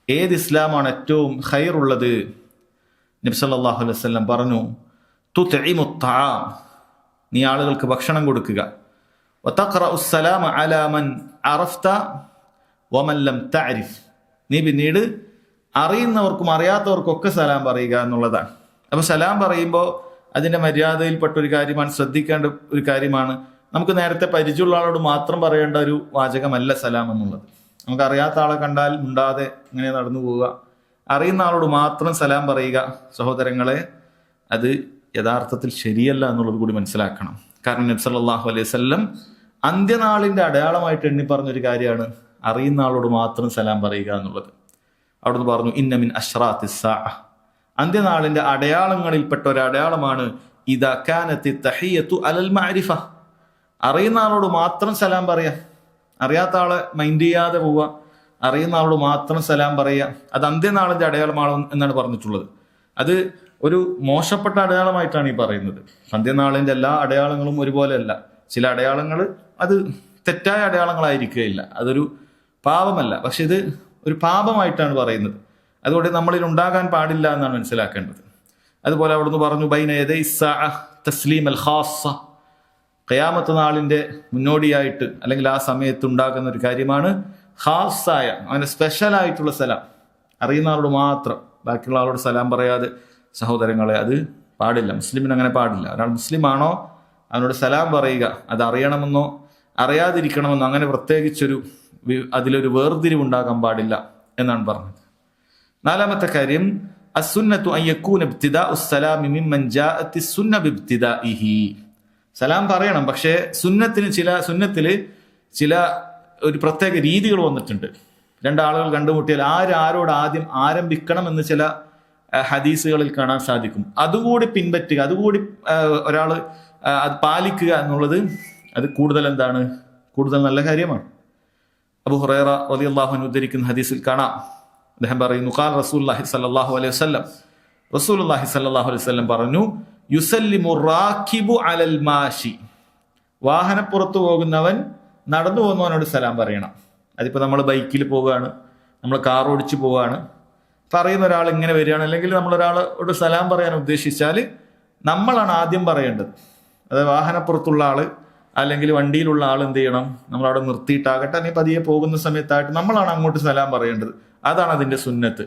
ഏത് ഇസ്ലാമാണ് ഏറ്റവും ഖൈറുള്ളത്? നബി സല്ലല്ലാഹു അലൈഹി വസല്ലം പറഞ്ഞു, തുത്ഇമു ത്വആം, നീ ആളുകൾക്ക് ഭക്ഷണം കൊടുക്കുക, വതഖറഉ സലാമ അലാ മൻ അറഫ്ത വമൻ ലം തഅരിഫ്, നീ പിന്നീട് അറിയുന്നവർക്കും അറിയാത്തവർക്കും ഒക്കെ സലാം പറയുക എന്നുള്ളതാണ്. അപ്പോൾ സലാം പറയുമ്പോൾ അതിൻ്റെ മര്യാദയിൽപ്പെട്ട ഒരു കാര്യമാണ്, ശ്രദ്ധിക്കേണ്ട ഒരു കാര്യമാണ്. നമുക്ക് നേരത്തെ പരിചയമുള്ള ആളോട് മാത്രം പറയേണ്ട ഒരു വാചകമല്ല സലാം എന്നുള്ളത്. നമുക്കറിയാത്ത ആളെ കണ്ടാൽ മുണ്ടാതെ ഇങ്ങനെ നടന്നു പോവുക, അറിയുന്ന ആളോട് മാത്രം സലാം പറയുക, സഹോദരങ്ങളെ അത് യഥാർത്ഥത്തിൽ ശരിയല്ല എന്നുള്ളത് കൂടി മനസ്സിലാക്കണം. കാരണം നബി സല്ലല്ലാഹു അലൈഹി വസല്ലം അന്ത്യനാളിന്റെ അടയാളമായിട്ട് എണ്ണി പറഞ്ഞൊരു കാര്യമാണ് അറിയുന്ന ആളോട് മാത്രം സലാം പറയുക എന്നുള്ളത്. അവിടുന്ന് പറഞ്ഞു ഇന്ന മിൻ അശ്റാത്തിസ് സാഅ, അന്ത്യനാളിന്റെ അടയാളങ്ങളിൽപ്പെട്ട ഒരു അടയാളമാണ് ഇദാ കാനത്തി തഹിയ്യത്തു അലൽ മഅരിഫ, അറിയുന്ന ആളോട് മാത്രം സലാം പറയാ, അറിയാത്ത ആളെ മൈൻഡ് ചെയ്യാതെ പോവുക, അറിയുന്ന ആളോട് മാത്രം സലാം പറയുക, അത് അന്ത്യനാളിന്റെ അടയാളമാണ് എന്നാണ് പറഞ്ഞിട്ടുള്ളത്. അത് ഒരു മോശപ്പെട്ട അടയാളമായിട്ടാണ് ഈ പറയുന്നത്. അന്ത്യനാളിന്റെ എല്ലാ അടയാളങ്ങളും ഒരുപോലെയല്ല. ചില അടയാളങ്ങൾ അത് തെറ്റായ അടയാളങ്ങളായിരിക്കുകയില്ല, അതൊരു പാപമല്ല, പക്ഷെ ഇത് ഒരു പാപമായിട്ടാണ് പറയുന്നത്. അതുകൊണ്ട് നമ്മളിൽ ഉണ്ടാകാൻ പാടില്ല എന്നാണ് മനസ്സിലാക്കേണ്ടത്. അതുപോലെ അവിടുന്ന് പറഞ്ഞു ബൈന യദൈ സ്സാഅ തസ്ലീം അൽ ഖാസ്സ, ഖിയാമത്ത് നാളിന്റെ മുന്നോടിയായിട്ട് അല്ലെങ്കിൽ ആ സമയത്ത് ഉണ്ടാകുന്ന ഒരു കാര്യമാണ് ഖാസ്സായ, അങ്ങനെ സ്പെഷ്യൽ ആയിട്ടുള്ള സലാം, അറിയുന്ന ആളോട് മാത്രം, ബാക്കിയുള്ള ആളോട് സലാം പറയാതെ. സഹോദരങ്ങളെ അത് പാടില്ല, മുസ്ലിമിന് അങ്ങനെ പാടില്ല. ഒരാൾ മുസ്ലിം ആണോ അവനോട് സലാം പറയുക, അത് അറിയണമെന്നോ അറിയാതിരിക്കണമെന്നോ അങ്ങനെ പ്രത്യേകിച്ചൊരു അതിലൊരു വേർതിരിവുണ്ടാകാൻ പാടില്ല എന്നാണ് പറഞ്ഞത്. നാലാമത്തെ കാര്യം അസ്സുന്നത്തു അൻ യകൂന ഇബ്തിദാഉ സ്സലാമി മിമ്മൻ ജാഅത്തി സുന്ന ബിബ്തിദാഇഹി, സലാം പറയണം, പക്ഷേ സുന്നത്തില് ചില ഒരു പ്രത്യേക രീതികൾ വന്നിട്ടുണ്ട്. രണ്ടാളുകൾ കണ്ടുമുട്ടിയാൽ ആരോട് ആദ്യം ആരംഭിക്കണം എന്ന് ചില ഹദീസുകളിൽ കാണാൻ സാധിക്കും. അതുകൂടി പിൻപറ്റുക, അതുകൂടി ഒരാൾ അത് പാലിക്കുക എന്നുള്ളത് അത് കൂടുതൽ നല്ല കാര്യമാണ്. അബൂ ഹുറൈറ റളിയല്ലാഹു അൻഹു ഉദ്ധരിക്കുന്ന ഹദീസിൽ കാണാം, അദ്ദേഹം പറയുന്നു ഖാല റസൂലുള്ളാഹി സ്വല്ലല്ലാഹു അലൈഹി വസല്ലം, റസൂലുള്ളാഹി സ്വല്ലല്ലാഹു അലൈഹി വസല്ലം പറഞ്ഞു യുസല്ലിമു റാകിബു അലൽ മാഷി, വാഹനപ്പുറത്ത് പോകുന്നവൻ നടന്നു പോകുന്നവനോട് സലാം പറയണം. അതിപ്പോൾ നമ്മൾ ബൈക്കിൽ പോവുകയാണ്, നമ്മൾ കാർ ഓടിച്ച് പോവുകയാണ്, പറയുന്ന ഒരാൾ ഇങ്ങനെ വരികയാണ്, അല്ലെങ്കിൽ നമ്മളൊരാളോട് സലാം പറയാൻ ഉദ്ദേശിച്ചാൽ നമ്മളാണ് ആദ്യം പറയേണ്ടത്. അതായത് വാഹനപ്പുറത്തുള്ള ആള് അല്ലെങ്കിൽ വണ്ടിയിലുള്ള ആൾ എന്ത് ചെയ്യണം, നമ്മളവിടെ നിർത്തിയിട്ടാകട്ടെ അല്ലെങ്കിൽ പതിയെ പോകുന്ന സമയത്തായിട്ട് നമ്മളാണ് അങ്ങോട്ട് സലാം പറയേണ്ടത്. അതാണ് അതിന്റെ സുന്നത്ത്.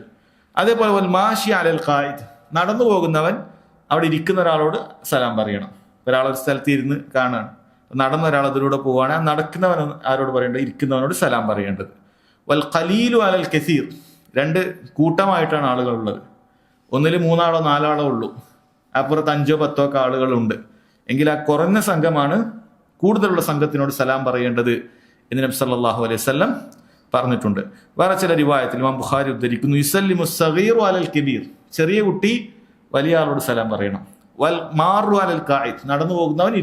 അതേപോലെ വൽ മാഷി അലൽ ഖായിദ്, നടന്നു പോകുന്നവൻ അവിടെ ഇരിക്കുന്ന ഒരാളോട് സലാം പറയണം. ഒരാളൊരു സ്ഥലത്ത് ഇരുന്ന് കാണുകയാണ്, നടന്ന ഒരാൾ അതിലൂടെ പോവുകയാണ്, ആ നടക്കുന്നവൻ ആരോട് പറയേണ്ടത്, ഇരിക്കുന്നവനോട് സലാം പറയേണ്ടത്. വൽ ഖലീലു അലൽ കസീർ, രണ്ട് കൂട്ടമായിട്ടാണ് ആളുകളുള്ളത്. ഒന്നിൽ 3 ആളോ 4 ആളോ ഉള്ളൂ, അപ്പുറത്ത് 5 10 ഒക്കെ ആളുകളുണ്ട്, എങ്കിൽ ആ കുറഞ്ഞ സംഘമാണ് കൂടുതലുള്ള സംഘത്തിനോട് സലാം പറയേണ്ടത് എന്ന് നബി സല്ലല്ലാഹു അലൈഹി വസല്ലം പറഞ്ഞിട്ടുണ്ട്. വേറെ ചില റിവായത്തിൽ ഇമാം ബുഖാരി ഉദ്ധരിക്കുന്നു യുസല്ലിമു സഗീറു അലൽ കബീർ, ചെറിയ കുട്ടി വലിയ ആളോട് സലാം പറയണം. വൽ മാറു അലൽ ഖായിദ്, നടന്നു പോകുന്നവൻ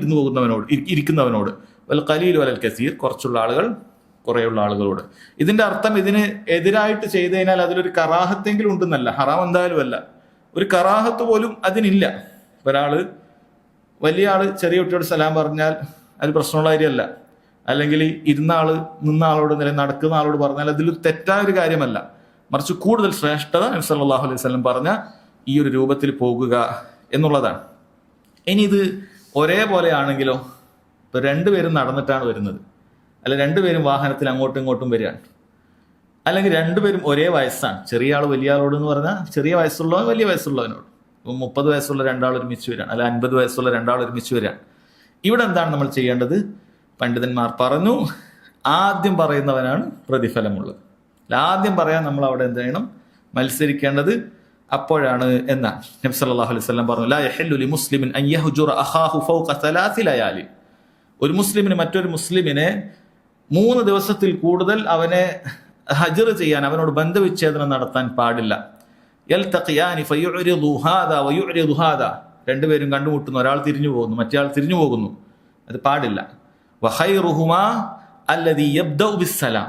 ഇരിക്കുന്നവനോട്. വൽ ഖലീലു അലൽ കസീർ, കുറച്ചുള്ള ആളുകൾ കുറേയുള്ള ആളുകളോട്. ഇതിന്റെ അർത്ഥം ഇതിന് എതിരായിട്ട് ചെയ്തു കഴിഞ്ഞാൽ അതിലൊരു കറാഹത്തെങ്കിലും ഉണ്ടെന്നല്ല, ഹറാം എന്തായാലും അല്ല, ഒരു കറാഹത്ത് പോലും അതിനില്ല. വലിയ ആള് ചെറിയ കുട്ടിയോട് സലാം പറഞ്ഞാൽ അത് പ്രശ്നമുള്ള കാര്യമല്ല, അല്ലെങ്കിൽ ഇരുന്ന ആള് നിന്ന ആളോട് നടക്കുന്ന ആളോട് പറഞ്ഞാൽ അതിൽ തെറ്റായ ഒരു കാര്യമല്ല, മറിച്ച് കൂടുതൽ ശ്രേഷ്ഠത നബി സല്ലല്ലാഹു അലൈഹി വസല്ലം പറഞ്ഞ ഈ ഒരു രൂപത്തിൽ പോകുക എന്നുള്ളതാണ്. ഇനി ഇത് ഒരേപോലെ ആണെങ്കിലോ, ഇപ്പൊ രണ്ടുപേരും നടന്നിട്ടാണ് വരുന്നത്, അല്ല രണ്ടുപേരും വാഹനത്തിൽ അങ്ങോട്ടും ഇങ്ങോട്ടും വരികയാണ്, അല്ലെങ്കിൽ രണ്ടുപേരും ഒരേ വയസ്സാണ്, ചെറിയ ആൾ വലിയ ആളോട് എന്ന് പറഞ്ഞാൽ ചെറിയ വയസ്സുള്ളവൻ വലിയ വയസ്സുള്ളവനോട്, 30 വയസ്സുള്ള 2 ആൾ ഒരുമിച്ച് വരികയാണ്, അല്ല 50 വയസ്സുള്ള 2 ആൾ ഒരുമിച്ച് വരികയാണ്. ഇവിടെ എന്താണ് നമ്മൾ ചെയ്യേണ്ടത്? പണ്ഡിതന്മാർ പറഞ്ഞു ആദ്യം പറയുന്നവനാണ് പ്രതിഫലമുള്ളത്. ആദ്യം പറയാൻ നമ്മൾ അവിടെ എന്ത് ചെയ്യണം? മത്സരിക്കേണ്ടത് അപ്പോഴാണ് എന്നാണ്. നബി സല്ലല്ലാഹു അലൈഹി വസല്ലം പറഞ്ഞു ലാ യഹില്ലു ലിമുസ്ലിമിൻ അൻ യഹ്ജുറ അഖാഹു ഫൗഖ 3 ലയാലി, ഒരു മുസ്ലിമിന് മറ്റൊരു മുസ്ലിമിനെ 3 ദിവസത്തിൽ കൂടുതൽ അവനെ ഹജ്ർ ചെയ്യാൻ, അവനോട് ബന്ധവിച്ഛേദനം നടത്താൻ പാടില്ല. യൽതഖിയാനി ഫയുഅ്രിദു ഹാദാ വയുഅ്രിദു ഹാദാ, രണ്ടുപേരും കണ്ടുമുട്ടുന്നു, ഒരാൾ തിരിഞ്ഞു പോകുന്നു മറ്റേയാൾ തിരിഞ്ഞു പോകുന്നു, അത് പാടില്ല. വഖൈറുഹുമാ അല്ലദീ യബ്ദഉ ബിസ്സലാം,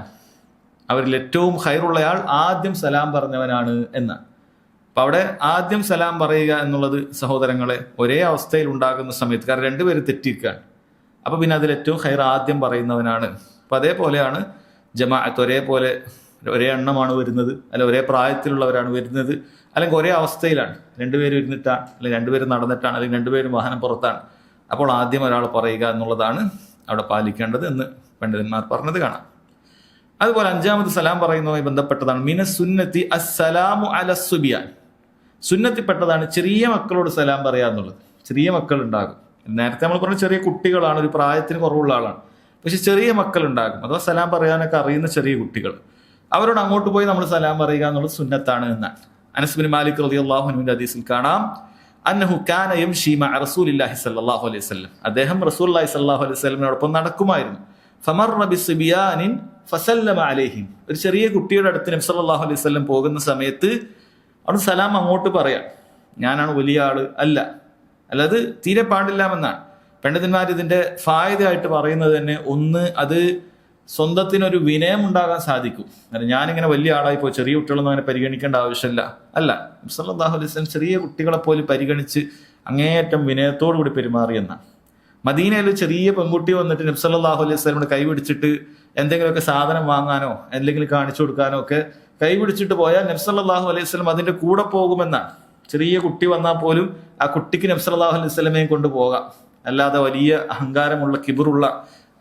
അവരിൽ ഏറ്റവും ഖൈറുള്ളയാൾ ആദ്യം സലാം പറഞ്ഞവനാണ് എന്നാണ്. അപ്പൊ അവിടെ ആദ്യം സലാം പറയുക എന്നുള്ളത് സഹോദരങ്ങളെ ഒരേ അവസ്ഥയിൽ ഉണ്ടാകുന്ന സമയത്ത്, കാരണം രണ്ടുപേരും തെറ്റിക്കുകയാണ്, അപ്പൊ പിന്നെ അതിൽ ഏറ്റവും ഖൈർ ആദ്യം പറയുന്നവനാണ്. അപ്പൊ അതേപോലെയാണ് ജമാഅത്ത്, ഒരേ എണ്ണമാണ് വരുന്നത്, അല്ല ഒരേ പ്രായത്തിലുള്ളവരാണ് വരുന്നത്, അല്ലെങ്കിൽ ഒരേ അവസ്ഥയിലാണ്, രണ്ടുപേരും ഇരുന്നിട്ടാണ്, അല്ലെങ്കിൽ രണ്ടുപേരും നടന്നിട്ടാണ്, അല്ലെങ്കിൽ രണ്ടുപേരും വാഹനം പുറത്താണ്, അപ്പോൾ ആദ്യം ഒരാൾ പറയുക എന്നുള്ളതാണ് അവിടെ പാലിക്കേണ്ടത് എന്ന് പണ്ഡിതന്മാർ പറഞ്ഞത് കാണാം. അതുപോലെ 5ാമത് സലാം പറയുന്നതുമായി ബന്ധപ്പെട്ടതാണ് മിനസ് സുന്നത്തി അസ്സലാമു അലസ് സുബിയാൻ, സുന്നത്തിൽപ്പെട്ടതാണ് ചെറിയ മക്കളോട് സലാം പറയാന്നുള്ളത്. ചെറിയ മക്കൾ ഉണ്ടാകും, നേരത്തെ നമ്മൾ പറഞ്ഞ ചെറിയ കുട്ടികളാണ്, ഒരു പ്രായത്തിന് കുറവുള്ള ആളാണ്, പക്ഷെ ചെറിയ മക്കൾ ഉണ്ടാകും, അഥവാ സലാം പറയാനൊക്കെ അറിയുന്ന ചെറിയ കുട്ടികൾ. അവരോട് അങ്ങോട്ട് പോയി നമ്മൾ സലാം പറയുക എന്നുള്ളത് സുന്നത്താണ് എന്നാണ്. അനസ് ബിൻ മാലിക് റളിയല്ലാഹു അൻഹുവിന്റെ ഹദീസിൽ കാണാം, അന്നഹു കാന യംശി മഅ റസൂലില്ലാഹി സ്വല്ലല്ലാഹു അലൈഹി വസല്ലം, അദ്ദേഹം റസൂലുള്ളാഹി സ്വല്ലല്ലാഹു അലൈഹി വസല്ലമിനോടൊപ്പം നടക്കുമായിരുന്നു. ഫമർറ ബിസ്ബിയാനിൻ ഫസല്ലമ അലൈഹിം, ഒരു ചെറിയ കുട്ടിയുടെ അടുത്ത് നബി സല്ലല്ലാഹു അലൈഹി വസല്ലം പോകുന്ന സമയത്ത് അവിടെ സലാം അങ്ങോട്ട് പറയാം. ഞാനാണ് വലിയ ആള് അല്ല, അല്ലാതെ തീരെ പാടില്ലാമെന്നാണ്. പണ്ഡിതന്മാർ ഇതിന്റെ ഫായതയായിട്ട് പറയുന്നത് തന്നെ, ഒന്ന്, അത് സ്വന്തത്തിനൊരു വിനയം ഉണ്ടാകാൻ സാധിക്കും. ഞാനിങ്ങനെ വലിയ ആളായി പോയി ചെറിയ കുട്ടികളൊന്നും അങ്ങനെ പരിഗണിക്കേണ്ട ആവശ്യമില്ല. അല്ല, നബി സല്ലല്ലാഹു അലൈഹി വസല്ലം ചെറിയ കുട്ടികളെ പോലും പരിഗണിച്ച് അങ്ങേയറ്റം വിനയത്തോടു കൂടി പെരുമാറിയെന്നാണ്. മദീനയിൽ ചെറിയ പെൺകുട്ടി വന്നിട്ട് നബി സല്ലല്ലാഹു അലൈഹി വസല്ലമയുടെ കൈ പിടിച്ചിട്ട് എന്തെങ്കിലുമൊക്കെ സാധനം വാങ്ങാനോ എന്തെങ്കിലും കാണിച്ചു കൊടുക്കാനോ ഒക്കെ കൈ പിടിച്ചിട്ട് പോയാൽ നബി സല്ലല്ലാഹു അലൈഹി വസല്ലം അതിന്റെ കൂടെ പോകുമെന്നാണ്. ചെറിയ കുട്ടി വന്നാൽ പോലും ആ കുട്ടിക്ക് നബി സല്ലല്ലാഹു അലൈഹി വസല്ലമയെ കൊണ്ടുപോകാം. അല്ലാതെ വലിയ അഹങ്കാരമുള്ള കിബറുള്ള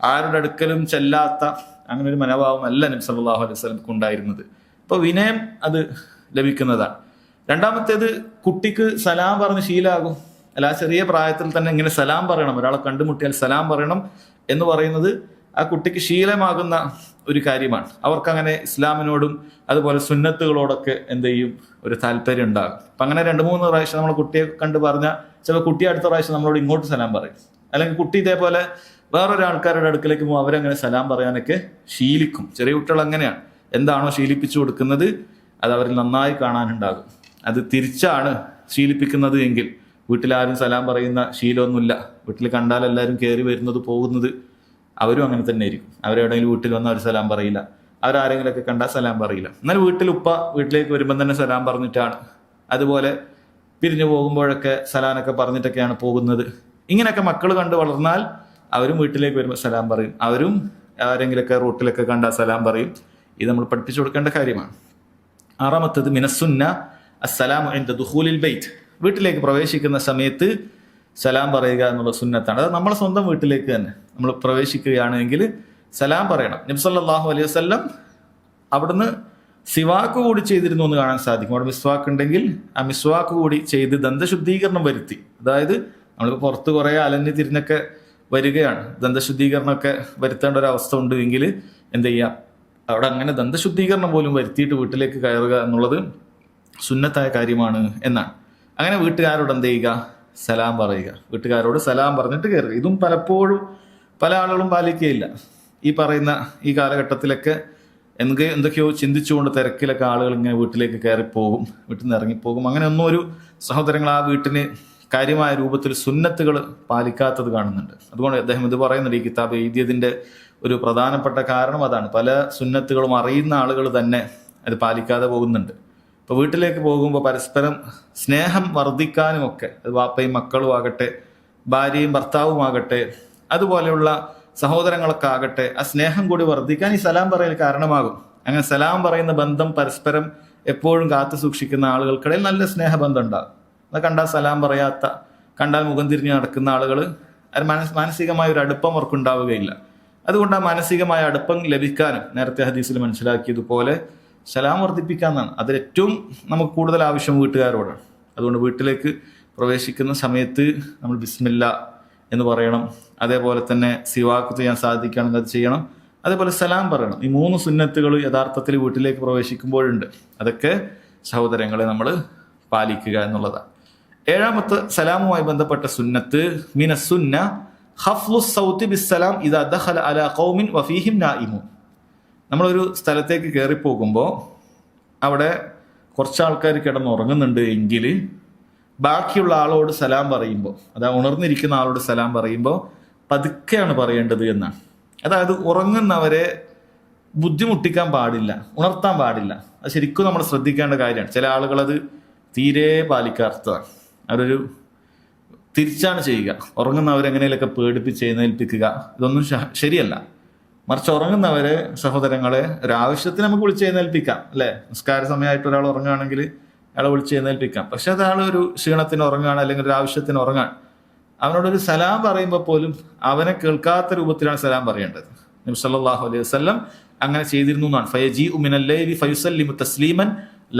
ആരുടെ അടുക്കലും ചെല്ലാത്ത അങ്ങനെ ഒരു മനോഭാവം അല്ല നബി സല്ലല്ലാഹു അലൈഹി വസല്ലമക്ക് ഉണ്ടായിരുന്നത്. അപ്പൊ വിനയം അത് ലഭിക്കുന്നതാണ്. രണ്ടാമത്തേത്, കുട്ടിക്ക് സലാം പറഞ്ഞ് ശീലാകും. അല്ല, ആ ചെറിയ പ്രായത്തിൽ തന്നെ ഇങ്ങനെ സലാം പറയണം, ഒരാളെ കണ്ടുമുട്ടിയാൽ സലാം പറയണം എന്ന് പറയുന്നത് ആ കുട്ടിക്ക് ശീലമാകുന്ന ഒരു കാര്യമാണ്. അവർക്കങ്ങനെ ഇസ്ലാമിനോടും അതുപോലെ സുന്നത്തുകളോടൊക്കെ എന്ത് ചെയ്യും, ഒരു താല്പര്യം ഉണ്ടാകും. അപ്പൊ അങ്ങനെ 2-3 പ്രാവശ്യം നമ്മൾ കുട്ടിയെ കണ്ട് പറഞ്ഞാൽ ചിലപ്പോൾ കുട്ടി അടുത്ത പ്രാവശ്യം നമ്മളോട് ഇങ്ങോട്ട് സലാം പറയും. അല്ലെങ്കിൽ കുട്ടി ഇതേപോലെ വേറൊരാൾക്കാരുടെ അടുക്കലേക്ക് പോകും, അവരങ്ങനെ സലാം പറയാനൊക്കെ ശീലിക്കും. ചെറിയ കുട്ടികൾ അങ്ങനെയാണ്, എന്താണോ ശീലിപ്പിച്ചു കൊടുക്കുന്നത് അത് അവരിൽ നന്നായി കാണാനുണ്ടാകും. അത് തിരിച്ചാണ് ശീലിപ്പിക്കുന്നത് എങ്കിൽ വീട്ടിലാരും സലാം പറയുന്ന ശീലമൊന്നുമില്ല, വീട്ടിൽ കണ്ടാൽ എല്ലാവരും കയറി വരുന്നത് പോകുന്നത്, അവരും അങ്ങനെ തന്നെ ആയിരിക്കും. അവരെവിടെയെങ്കിലും വീട്ടിൽ വന്നാൽ അവർ സലാം പറയില്ല, അവരാരെങ്കിലുമൊക്കെ കണ്ടാൽ സലാം പറയില്ല. എന്നാൽ വീട്ടിൽ ഉപ്പ വീട്ടിലേക്ക് വരുമ്പം തന്നെ സലാം പറഞ്ഞിട്ടാണ്, അതുപോലെ പിരിഞ്ഞു പോകുമ്പോഴൊക്കെ സലാനൊക്കെ പറഞ്ഞിട്ടൊക്കെയാണ് പോകുന്നത്. ഇങ്ങനെയൊക്കെ മക്കൾ കണ്ട് വളർന്നാൽ അവരും വീട്ടിലേക്ക് വരുമ്പോൾ സലാം പറയും, അവരും ആരെങ്കിലൊക്കെ റൂട്ടിലൊക്കെ കണ്ടാൽ സലാം പറയും. ഇത് നമ്മൾ പഠിപ്പിച്ചു കൊടുക്കേണ്ട കാര്യമാണ്. 6-മത്തേത്, മിനസ്സുന്ന അസ്സലാമു ഇൻദ ദുഖൂലിൽ ബൈത്ത്, വീട്ടിലേക്ക് പ്രവേശിക്കുന്ന സമയത്ത് സലാം പറയുക എന്നുള്ള സുന്നത്താണ്. അത് നമ്മളെ സ്വന്തം വീട്ടിലേക്ക് തന്നെ നമ്മൾ പ്രവേശിക്കുകയാണെങ്കിൽ സലാം പറയണം. നബി സല്ലല്ലാഹു അലൈഹി വസല്ലം അവിടുന്ന് സിവാക്ക് കൂടി ചെയ്തിരുന്നു എന്ന് കാണാൻ സാധിക്കും. അവിടെ മിസ്വാക്ക് ഉണ്ടെങ്കിൽ ആ മിസ്വാക്ക് കൂടി ചെയ്ത് ദന്തശുദ്ധീകരണം വരുത്തി. അതായത് നമ്മളിപ്പോൾ പുറത്ത് കുറേ അലഞ്ഞ് തിരിഞ്ഞൊക്കെ വരികയാണ്, ദന്തശുദ്ധീകരണമൊക്കെ വരുത്തേണ്ട ഒരു അവസ്ഥ ഉണ്ട് എങ്കിൽ എന്ത് ചെയ്യാം, അവിടെ അങ്ങനെ ദന്തശുദ്ധീകരണം പോലും വരുത്തിയിട്ട് വീട്ടിലേക്ക് കയറുക എന്നുള്ളത് സുന്നത്തായ കാര്യമാണ് എന്നാണ്. അങ്ങനെ വീട്ടുകാരോട് എന്ത് ചെയ്യുക, സലാം പറയുക. വീട്ടുകാരോട് സലാം പറഞ്ഞിട്ട് കയറുക. ഇതും പലപ്പോഴും പല ആളുകളും പാലിക്കുകയില്ല. ഈ പറയുന്ന ഈ കാലഘട്ടത്തിലൊക്കെ എന്തൊക്കെയോ ചിന്തിച്ചുകൊണ്ട് തിരക്കിലൊക്കെ ആളുകൾ ഇങ്ങനെ വീട്ടിലേക്ക് കയറിപ്പോകും, വീട്ടിൽ നിന്ന് ഇറങ്ങിപ്പോകും. അങ്ങനെ ഒന്നും ഒരു സഹോദരങ്ങൾ ആ വീട്ടിന് കാര്യമായ രൂപത്തിൽ സുന്നത്തുകൾ പാലിക്കാത്തത് കാണുന്നുണ്ട്. അതുകൊണ്ട് അദ്ദേഹം ഇത് പറയുന്നുണ്ട്, ഈ കിതാബ് എഴുതിയതിൻ്റെ ഒരു പ്രധാനപ്പെട്ട കാരണം അതാണ്. പല സുന്നത്തുകളും അറിയുന്ന ആളുകൾ തന്നെ അത് പാലിക്കാതെ പോകുന്നുണ്ട്. ഇപ്പോൾ വീട്ടിലേക്ക് പോകുമ്പോൾ പരസ്പരം സ്നേഹം വർദ്ധിക്കാനുമൊക്കെ, അത് വാപ്പയും മക്കളും ആകട്ടെ, ഭാര്യയും ഭർത്താവുമാകട്ടെ, അതുപോലെയുള്ള സഹോദരങ്ങളൊക്കെ ആകട്ടെ, ആ സ്നേഹം കൂടി വർദ്ധിക്കാൻ ഈ സലാം പറയൽ കാരണമാകും. അങ്ങനെ സലാം പറയുന്ന ബന്ധം പരസ്പരം എപ്പോഴും കാത്തു സൂക്ഷിക്കുന്ന ആളുകൾക്കിടയിൽ നല്ല സ്നേഹബന്ധം ഉണ്ടാകും. അത് കണ്ടാൽ സലാം പറയാത്ത, കണ്ടാൽ മുഖം തിരിഞ്ഞ് നടക്കുന്ന ആളുകൾ മാനസികമായ ഒരു അടുപ്പം അവർക്കുണ്ടാവുകയില്ല. അതുകൊണ്ട് ആ മാനസികമായ അടുപ്പം ലഭിക്കാനും നേരത്തെ ഹദീസിൽ മനസ്സിലാക്കിയതുപോലെ സലാം വർദ്ധിപ്പിക്കാന്നാണ്. അതിലേറ്റവും നമുക്ക് കൂടുതൽ ആവശ്യം വീട്ടുകാരോടാണ്. അതുകൊണ്ട് വീട്ടിലേക്ക് പ്രവേശിക്കുന്ന സമയത്ത് നമ്മൾ ബിസ്മില്ല എന്ന് പറയണം. അതേപോലെ തന്നെ സിവാക്ക് ചെയ്യാൻ സാധിക്കുകയാണെങ്കിൽ അത് ചെയ്യണം. അതേപോലെ സലാം പറയണം. ഈ 3 സുന്നത്തുകൾ യഥാർത്ഥത്തിൽ വീട്ടിലേക്ക് പ്രവേശിക്കുമ്പോഴുണ്ട്. അതൊക്കെ സഹോദരങ്ങളെ നമ്മൾ പാലിക്കുക എന്നുള്ളതാണ്. 7-മത്തെ സലാമുമായി ബന്ധപ്പെട്ട സുന്നത്ത്, മിനസ്സുന്ന ഖഫ്ലുസ് സൗതി ബിസ്സലാം ഇദാ ദഖല അലാ ഖൗമിൻ വഫീഹിം നായിമൂൻ. നമ്മളൊരു സ്ഥലത്തേക്ക് കയറിപ്പോകുമ്പോൾ അവിടെ കുറച്ച് ആൾക്കാർ കിടന്നുറങ്ങുന്നുണ്ട് എങ്കിൽ ബാക്കിയുള്ള ആളോട് സലാം പറയുമ്പോൾ, അതായത് ഉണർന്നിരിക്കുന്ന ആളോട് സലാം പറയുമ്പോൾ പതുക്കെയാണ് പറയേണ്ടത് എന്നാണ്. അതായത് ഉറങ്ങുന്നവരെ ബുദ്ധിമുട്ടിക്കാൻ പാടില്ല, ഉണർത്താൻ പാടില്ല. അത് ശരിക്കും നമ്മൾ ശ്രദ്ധിക്കേണ്ട കാര്യമാണ്. ചില ആളുകളത് തീരെ പാലിക്കാത്തതാണ്. അവരൊരു തിരിച്ചാണ് ചെയ്യുക, ഉറങ്ങുന്നവരെങ്ങനെയൊക്കെ പേടിപ്പിച്ച് എഴുന്നേൽപ്പിക്കുക. ഇതൊന്നും ശരിയല്ല. മറിച്ച് ഉറങ്ങുന്നവരെ സഹോദരങ്ങളെ ഒരാവശ്യത്തിന് നമുക്ക് വിളിച്ച് എഴുന്നേൽപ്പിക്കാം, അല്ലെ? നിസ്കാര സമയമായിട്ട് ഒരാൾ ഉറങ്ങുകയാണെങ്കിൽ അയാളെ വിളിച്ച് എഴുന്നേൽപ്പിക്കാം. പക്ഷെ അയാൾ ഒരു ക്ഷീണത്തിന് ഉറങ്ങുകയാണ്, അല്ലെങ്കിൽ ഒരു ആവശ്യത്തിന് ഉറങ്ങാണ്, അവനോടൊരു സലാം പറയുമ്പോൾ പോലും അവനെ കേൾക്കാത്ത രൂപത്തിലാണ് സലാം പറയേണ്ടത്. നബി സല്ലല്ലാഹു അലൈഹി വസല്ലം അങ്ങനെ ചെയ്തിരുന്നു എന്നാണ്. ഫയജീഉ മിനൽ ലൈലി ഫയുസല്ലിമു തസ്ലീമൻ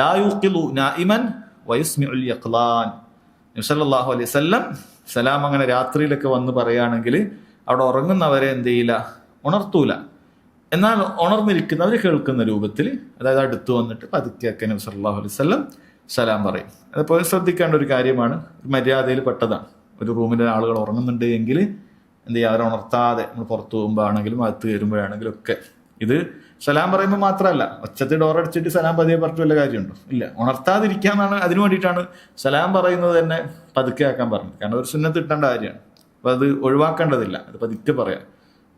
ലാ യുഖിലു നായിമൻ വയസ്മിഉൽ യഖ്ലാൻ. നബി സല്ലല്ലാഹു അലൈഹി വസല്ലം സലാം അങ്ങനെ രാത്രിയിലൊക്കെ വന്ന് പറയുകയാണെങ്കിൽ അവിടെ ഉറങ്ങുന്നവരെ എന്ത് ചെയ്യില്ല, ഉണർത്തൂല. എന്നാൽ ഉണർന്നിരിക്കുന്നവർ കേൾക്കുന്ന രൂപത്തിൽ, അതായത് അടുത്ത് വന്നിട്ട് പതുക്കെ നബി സല്ലല്ലാഹു അലൈഹി വസല്ലം സലാം പറയും. അതുപോലെ ശ്രദ്ധിക്കേണ്ട ഒരു കാര്യമാണ്, മര്യാദയിൽ പെട്ടതാണ്. ഒരു റൂമിലെ ആളുകൾ ഉറങ്ങുന്നുണ്ട് എങ്കിൽ എന്ത് ചെയ്യുക, അവരെ ഉണർത്താതെ നമ്മൾ പുറത്തു പോകുമ്പോൾ ആണെങ്കിലും അകത്ത് കയറുമ്പോഴാണെങ്കിലും ഒക്കെ ഇത് സലാം പറയുമ്പോൾ മാത്രമല്ല, ഒച്ചത്തിൽ ഡോറടിച്ചിട്ട് സലാം പതിയെ പറഞ്ഞു വല്ല കാര്യമുണ്ടോ? ഇല്ല. ഉണർത്താതിരിക്കാന്നാണ്, അതിനു വേണ്ടിയിട്ടാണ് സലാം പറയുന്നത് തന്നെ പതുക്കെ ആക്കാൻ പറഞ്ഞത്. കാരണം ഒരു സുന്നത്ത് കിട്ടേണ്ട കാര്യമാണ്. അപ്പം അത് ഒഴിവാക്കേണ്ടതില്ല, അത് പതുക്കെ പറയാം.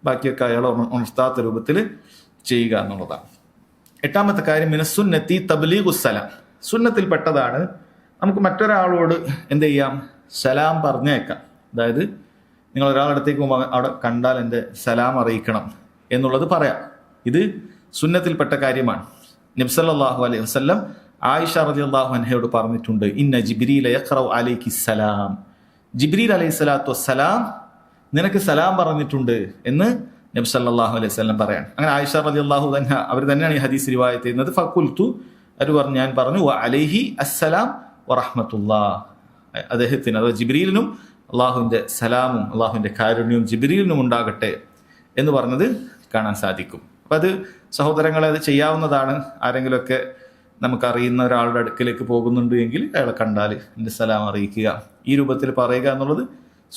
ബാക്കിയൊക്കെ അയാൾ ഉണർത്താത്ത രൂപത്തിൽ ചെയ്യുക എന്നുള്ളതാണ്. എട്ടാമത്തെ കാര്യം മിനസ്സുന്നത്തി തബ്ലീഗുസ്സലാം. സുന്നത്തിൽ പെട്ടതാണ് നമുക്ക് മറ്റൊരാളോട് എന്ത് ചെയ്യാം, സലാം പറഞ്ഞേക്കാം. അതായത് നിങ്ങൾ ഒരാളടുത്തേക്ക് പോകുമ്പോൾ അവിടെ കണ്ടാൽ എൻ്റെ സലാം അറിയിക്കണം എന്നുള്ളത് പറയാം. ഇത് സുന്നത്തിൽപ്പെട്ട കാര്യമാണ്. നബി സല്ലല്ലാഹു അലൈഹി വസല്ലം ആയിഷ റളിയല്ലാഹു അൻഹയോട് പറഞ്ഞിട്ടുണ്ട്, ഇന്ന ജിബ്രീല യഖറഉ അലൈക്കി സലാം, ജിബ്രീൽ അലൈഹി സ്വലാത്തു വസ്സലാം നിനക്ക് സലാം പറഞ്ഞിട്ടുണ്ട് എന്ന് നബി സല്ലല്ലാഹു അലൈഹി വസല്ലം പറയാൻ. അങ്ങനെ ആയിഷ റളിയല്ലാഹു അൻഹ അവർ തന്നെയാണ് ഈ ഹദീസ് റിവായത്ത് ചെയ്യുന്നത്. ഫഖുൽതു, ഞാൻ പറഞ്ഞു, വ അലൈഹി അസ്സലാം വറഹ്മത്തുള്ളാഹ്, അദ്ദേഹത്തിന് അഥവാ ജിബ്രീലിനും അള്ളാഹുവിൻ്റെ സലാമും അള്ളാഹുവിൻ്റെ കാരുണ്യവും ജിബ്രീലിനും ഉണ്ടാകട്ടെ എന്ന് പറഞ്ഞത് കാണാൻ സാധിക്കും. അപ്പം അത് സഹോദരങ്ങളെ അത് ചെയ്യാവുന്നതാണ്. ആരെങ്കിലുമൊക്കെ നമുക്കറിയുന്ന ഒരാളുടെ അടുക്കലേക്ക് പോകുന്നുണ്ട് എങ്കിൽ അയാളെ കണ്ടാൽ എൻ്റെ സലാം അറിയിക്കുക, ഈ രൂപത്തിൽ പറയുക എന്നുള്ളത്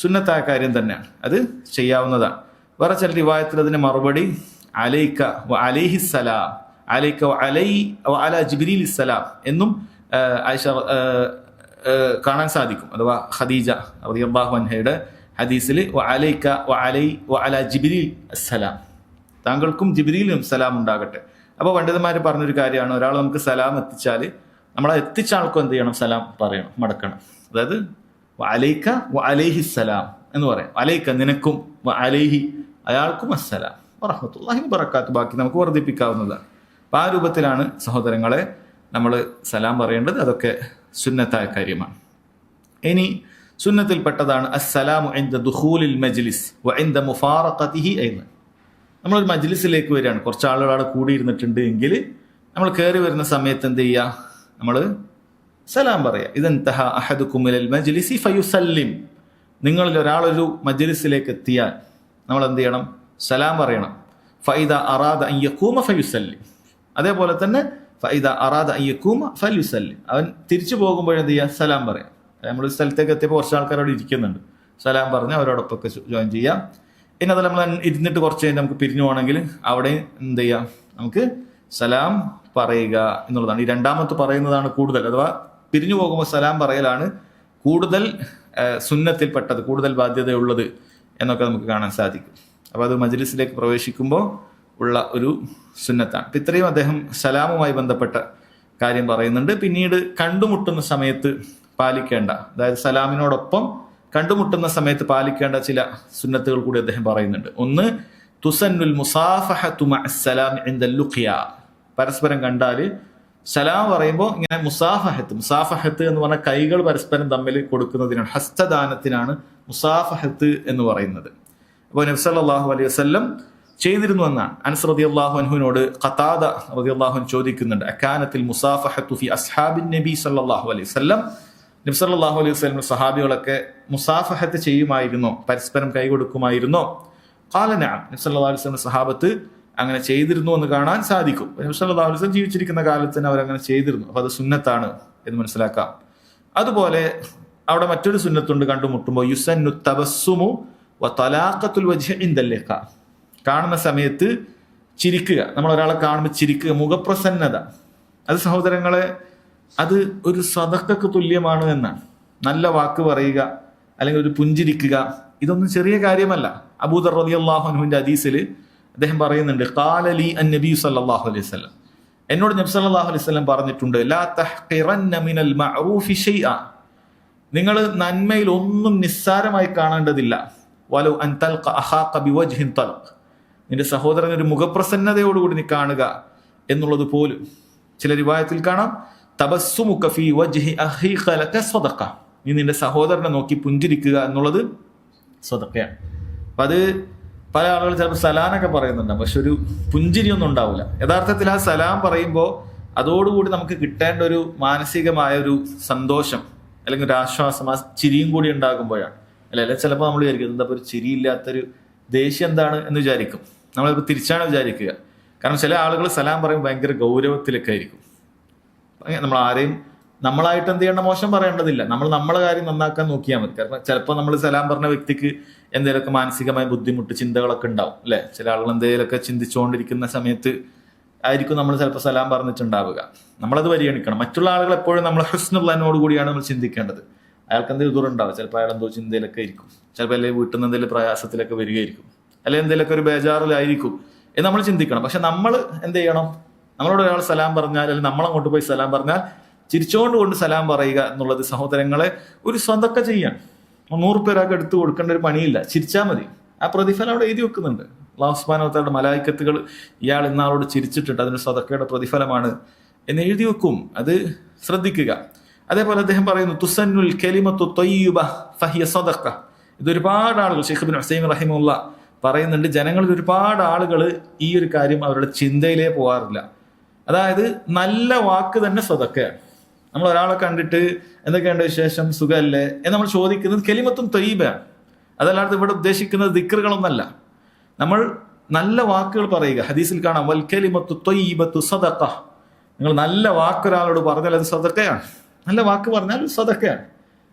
സുന്നത്തായ കാര്യം തന്നെയാണ്. അത് ചെയ്യാവുന്നതാണ്. വേറെ ചില റിവായത്തിൽ അതിന് മറുപടി അലൈക വ അലൈഹിസ്സലാം, അലൈക വ അല ജിബ്രീലിസ്സലാം എന്നും ആയിഷ കാണാൻ സാധിക്കും. അഥവാ ഖദീജ റളിയല്ലാഹു അൻഹയുടെ ഹദീസിൽ വ അലൈക വ അല ജിബ്രീൽ അസ്സലാം, താങ്കൾക്കും ജിബ്രീലിനും സലാം ഉണ്ടാകട്ടെ. അപ്പോൾ പണ്ഡിതന്മാർ പറഞ്ഞൊരു കാര്യമാണ്, ഒരാൾ നമുക്ക് സലാം എത്തിച്ചാൽ നമ്മളെ എത്തിച്ച ആൾക്കും എന്ത് ചെയ്യണം, സലാം പറയണം, മടക്കണം. അതായത് വ അലൈക വ അലൈഹിസ്സലാം എന്ന് പറയാം. അലൈക നിനക്കും, വ അലൈഹി അയാൾക്കും അസ്സലാം വറഹ്മത്തുള്ളാഹി വബറകാതുഹു, ബാക്കി നമുക്ക് വർദ്ധിപ്പിക്കാവുന്നതാണ്. അപ്പം ആ രൂപത്തിലാണ് സഹോദരങ്ങളെ നമ്മൾ സലാം പറയേണ്ടത്. അതൊക്കെ സുന്നത്തായ കാര്യമാണ്. ഇനി സുന്നത്തിൽപ്പെട്ടതാണ് അസ്സലാമു ഇൻദ ദുഖൂലിൽ മജ്ലിസ് വ ഇൻദ മുഫാറഖതിഹി അയ്ദൻ. നമ്മളൊരു മജ്ലിസിലേക്ക് വരികയാണ്, കുറച്ച് ആളുകൾ അവിടെ കൂടിയിരുന്നിട്ടുണ്ട് എങ്കിൽ നമ്മൾ കയറി വരുന്ന സമയത്ത് എന്ത് ചെയ്യുക, നമ്മൾ സലാം പറയുക. ഇദൻതഹ അഹദുകും ഇലൽ മജ്ലിസി ഫയുസല്ലിം, നിങ്ങളിൽ ഒരാളൊരു മജ്ലിസിലേക്ക് എത്തിയാൽ നമ്മൾ എന്ത് ചെയ്യണം, സലാം പറയണം. ഫൈദ അറാദ അൻ യഖൂമ ഫയുസല്ലിം, അതേപോലെ തന്നെ ഫൈദ അറാദ അൻ യഖൂമ ഫയുസല്ലിം, അവൻ തിരിച്ചു പോകുമ്പോഴെന്ത് ചെയ്യുക, സലാം പറയാം. നമ്മൾ സ്ഥലത്തേക്ക് എത്തിയപ്പോൾ കുറച്ച് ആൾക്കാർ അവിടെ ഇരിക്കുന്നുണ്ട്, സലാം പറഞ്ഞ് അവരോടൊപ്പമൊക്കെ ജോയിൻ ചെയ്യാം. ഇനി അത് നമ്മൾ ഇരുന്നിട്ട് കുറച്ച് കഴിഞ്ഞ് നമുക്ക് പിരിഞ്ഞു പോകണമെങ്കിൽ അവിടെ എന്ത് ചെയ്യാം, നമുക്ക് സലാം പറയുക എന്നുള്ളതാണ്. ഈ രണ്ടാമത്തെ പറയുന്നതാണ് കൂടുതൽ, അഥവാ പിരിഞ്ഞു പോകുമ്പോൾ സലാം പറയലാണ് കൂടുതൽ സുന്നത്തിൽപ്പെട്ടത്, കൂടുതൽ ബാധ്യതയുള്ളത് എന്നൊക്കെ നമുക്ക് കാണാൻ സാധിക്കും. അപ്പോൾ അത് മജ്ലിസിലേക്ക് പ്രവേശിക്കുമ്പോൾ ഉള്ള ഒരു സുന്നത്താണ്. അപ്പം ഇത്രയും അദ്ദേഹം സലാമുമായി ബന്ധപ്പെട്ട കാര്യം പറയുന്നുണ്ട്. പിന്നീട് കണ്ടുമുട്ടുന്ന സമയത്ത് പാലിക്കേണ്ട, അതായത് സലാമിനോടൊപ്പം കണ്ടുമുട്ടുന്ന സമയത്ത് പാലിക്കേണ്ട ചില സുന്നത്തുകൾ കൂടി അദ്ദേഹം പറയുന്നുണ്ട്. ഒന്ന്, തുസന്നുൽ മുസാഫഹതു മഅസ്സലാം ഇൻദൽ ലുഖിയ, പരസ്പരം കണ്ടാൽ സലാം പറയുമ്പോൾ ഇങ്ങനെ മുസാഫഹത്ത് എന്ന് പറഞ്ഞാൽ കൈകൾ പരസ്പരം തമ്മിൽ കൊടുക്കുന്നതിനാണ്, ഹസ്തദാനത്തിനാണ് മുസാഫഹത്ത് എന്ന് പറയുന്നത്. അപ്പോൾ നബി സല്ലല്ലാഹു അലൈഹി വസല്ലം ചെയ്തിരുന്നു എന്നാണ്. അനസ് റളിയല്ലാഹു അൻഹുവിനോട് ഖതാദ റളിയല്ലാഹു അൻഹു ചോദിക്കുന്നുണ്ട്, അകാനത്തിൽ മുസാഫഹത്തു ഫി അസ്ഹാബിൻ നബി സല്ലല്ലാഹു അലൈഹി വസല്ലം, നബി സല്ലല്ലാഹു അലൈഹി വസല്ലം സഹാബികളൊക്കെ മുസാഫഹത്ത് ചെയ്യുമായിരുന്നോ, പരസ്പരം കൈ കൊടുക്കുമായിരുന്നോ? ഖാല നഅം, നബി സല്ലല്ലാഹു അലൈഹി വസല്ലം സഹാബത്ത് അങ്ങനെ ചെയ്തിരുന്നു എന്ന് കാണാൻ സാധിക്കും. നബി സല്ലല്ലാഹു അലൈഹി വസല്ലം ജീവിച്ചിരിക്കുന്ന കാലത്ത് തന്നെ അവരങ്ങനെ ചെയ്തിരുന്നു. അപ്പോൾ അത് സുന്നത്താണ് എന്ന് മനസ്സിലാക്കാം. അതുപോലെ അവിടെ മറ്റൊരു സുന്നത്തുണ്ട്, കണ്ടുമുട്ടുമ്പോൾ യുസന്നു തബസ്സുമു വ തലാഖത്തുൽ വജ്ഹി ഇൻദൽ ലിഖാ, കാണുന്ന സമയത്ത് ചിരിക്കുക, നമ്മൾ ഒരാളെ കാണുമ്പോൾ ചിരിക്കുക, മുഖപ്രസന്നത. അത് സഹോദരങ്ങളെ അത് ഒരു സദഖക്ക് തുല്യമാണ് എന്നാണ്. നല്ല വാക്ക് പറയുക അല്ലെങ്കിൽ ഒരു പുഞ്ചിരിക്കുക, ഇതൊന്നും ചെറിയ കാര്യമല്ല. അബൂദർ റളിയല്ലാഹു അൻഹുവിന്റെ ഹദീസിൽ അദ്ദേഹം പറയുന്നുണ്ട്, ഖാല ലി അൻ-നബി സല്ലല്ലാഹു അലൈഹി വസല്ലം, എന്നോട് നബി സല്ലല്ലാഹു അലൈഹി വസല്ലം പറഞ്ഞിട്ടുണ്ട്, ലാ തഹ്ഖിറന്ന മിനൽ മഅറൂഫി ഷൈഅ, നിങ്ങൾ നന്മയിൽ ഒന്നും നിസ്സാരമായി കാണേണ്ടതില്ല. വലൗ അൻ തൽഖ അഖാക ബിവജ്ഹിൻ തൽഖ്, നിന്റെ സഹോദരൻ ഒരു മുഖപ്രസന്നതയോടുകൂടി നീ കാണുക എന്നുള്ളത് പോലും. ചില റിവായത്തിൽ കാണാം, തബസ്സുമുക ഫീ വജ്ഹി അഖീക ലക സദഖ, നീ നിന്റെ സഹോദരനെ നോക്കി പുഞ്ചിരിക്കുക എന്നുള്ളത് സദഖയാണ്. അപ്പം അത് പല ആളുകൾ ചിലപ്പോൾ സലാനൊക്കെ പറയുന്നുണ്ടാവും, പക്ഷെ ഒരു പുഞ്ചിരിയൊന്നും ഉണ്ടാവില്ല. യഥാർത്ഥത്തിൽ ആ സലാം പറയുമ്പോൾ അതോടുകൂടി നമുക്ക് കിട്ടേണ്ട ഒരു മാനസികമായ ഒരു സന്തോഷം അല്ലെങ്കിൽ ഒരു ആശ്വാസം ആ ചിരിയും കൂടി ഉണ്ടാകുമ്പോഴാണ്. അല്ലെ ചിലപ്പോൾ നമ്മൾ വിചാരിക്കും എന്താ ഒരു ചിരിയില്ലാത്തൊരു ദേഷ്യം എന്താണ് എന്ന് വിചാരിക്കും. നമ്മളിപ്പോൾ തിരിച്ചാണ് വിചാരിക്കുക. കാരണം ചില ആളുകൾ സലാം പറയും ഭയങ്കര ഗൗരവത്തിലൊക്കെ ആയിരിക്കും. നമ്മൾ ആരെയും നമ്മളായിട്ട് എന്ത് ചെയ്യേണ്ട മോശം പറയേണ്ടതില്ല. നമ്മൾ നമ്മളെ കാര്യം നന്നാക്കാൻ നോക്കിയാൽ മതി. കാരണം ചിലപ്പോൾ നമ്മൾ സലാം പറഞ്ഞ വ്യക്തിക്ക് എന്തെങ്കിലുമൊക്കെ മാനസികമായ ബുദ്ധിമുട്ട് ചിന്തകളൊക്കെ ഉണ്ടാവും അല്ലെ. ചില ആളുകൾ എന്തെങ്കിലുമൊക്കെ ചിന്തിച്ചുകൊണ്ടിരിക്കുന്ന സമയത്ത് ആയിരിക്കും നമ്മൾ ചിലപ്പോൾ സലാം പറഞ്ഞിട്ടുണ്ടാവുക. നമ്മളത് പരിഗണിക്കണം. മറ്റുള്ള ആളുകൾ എപ്പോഴും നമ്മൾ ഹുസ്നുള്ളതിനോട് കൂടിയാണ് നമ്മൾ ചിന്തിക്കേണ്ടത്. അയാൾക്ക് എന്തെങ്കിലും ദൂരമുണ്ടാവും, ചിലപ്പോൾ അയാൾ എന്തോ ചിന്തയിലൊക്കെ ആയിരിക്കും, ചിലപ്പോൾ അല്ലെങ്കിൽ വീട്ടിൽ നിന്ന് എന്തെങ്കിലും പ്രയാസത്തിലൊക്കെ വരികയായിരിക്കും, അല്ലെങ്കിൽ എന്തെങ്കിലുമൊക്കെ ഒരു ബേജാറിലായിരിക്കും എന്ന് നമ്മൾ ചിന്തിക്കണം. പക്ഷെ നമ്മൾ എന്ത് ചെയ്യണം? നമ്മളോട് ഒരാൾ സലാം പറഞ്ഞാൽ അല്ലെങ്കിൽ നമ്മളങ്ങോട്ട് പോയി സലാം പറഞ്ഞാൽ ചിരിച്ചുകൊണ്ട് സലാം പറയുക എന്നുള്ളത് സഹോദരങ്ങളെ ഒരു സ്വതക്ക ചെയ്യാൻ 100 പേരാൾക്ക് എടുത്തു കൊടുക്കേണ്ട ഒരു പണിയില്ല. ചിരിച്ചാൽ മതി. ആ പ്രതിഫലം അവിടെ എഴുതി വെക്കുന്നുണ്ട്. അല്ലാഹു സുബ്ഹാനഹു വ തആലയുടെ മലായിക്കത്തുകൾ ഇയാൾ ഇന്നാളോട് ചിരിച്ചിട്ടുണ്ട്, അതിന്റെ സ്വതക്കയുടെ പ്രതിഫലമാണ് എന്ന് എഴുതി വെക്കും. അത് ശ്രദ്ധിക്കുക. അതേപോലെ അദ്ദേഹം പറയുന്നു തുസന്നുൽ കലിമത്തു ത്വയ്യിബ ഫഹിയ സദഖ. ഇത് ഒരുപാട് ആളുകൾ ഷെയ്ഖ് ഇബ്നു ഉസൈമീൻ റഹിമഹുല്ലാഹ് പറയുന്നുണ്ട്. ജനങ്ങളിൽ ഒരുപാട് ആളുകൾ ഈ ഒരു കാര്യം അവരുടെ ചിന്തയിലേ പോകാറില്ല. അതായത് നല്ല വാക്ക് തന്നെ സദഖയാണ്. നമ്മൾ ഒരാളെ കണ്ടിട്ട് എന്തൊക്കെയുണ്ട് വിശേഷം, സുഖമല്ലേ എന്ന് നമ്മൾ ചോദിക്കുന്നത് കലിമത്തും ത്വയ്യിബയാണ്. അതല്ലാതെ ഇവിടെ ഉദ്ദേശിക്കുന്നത് ദിക്റുകളൊന്നല്ല. നമ്മൾ നല്ല വാക്കുകൾ പറയുക. ഹദീസിൽ കാണാം വൽ കലിമത്തു ത്വയ്യിബത്തു സദഖ. നിങ്ങൾ നല്ല വാക്ക് ഒരാളോട് പറഞ്ഞാൽ അത് സദഖയാണ്. നല്ല വാക്ക് പറഞ്ഞാൽ സദഖയാണ്.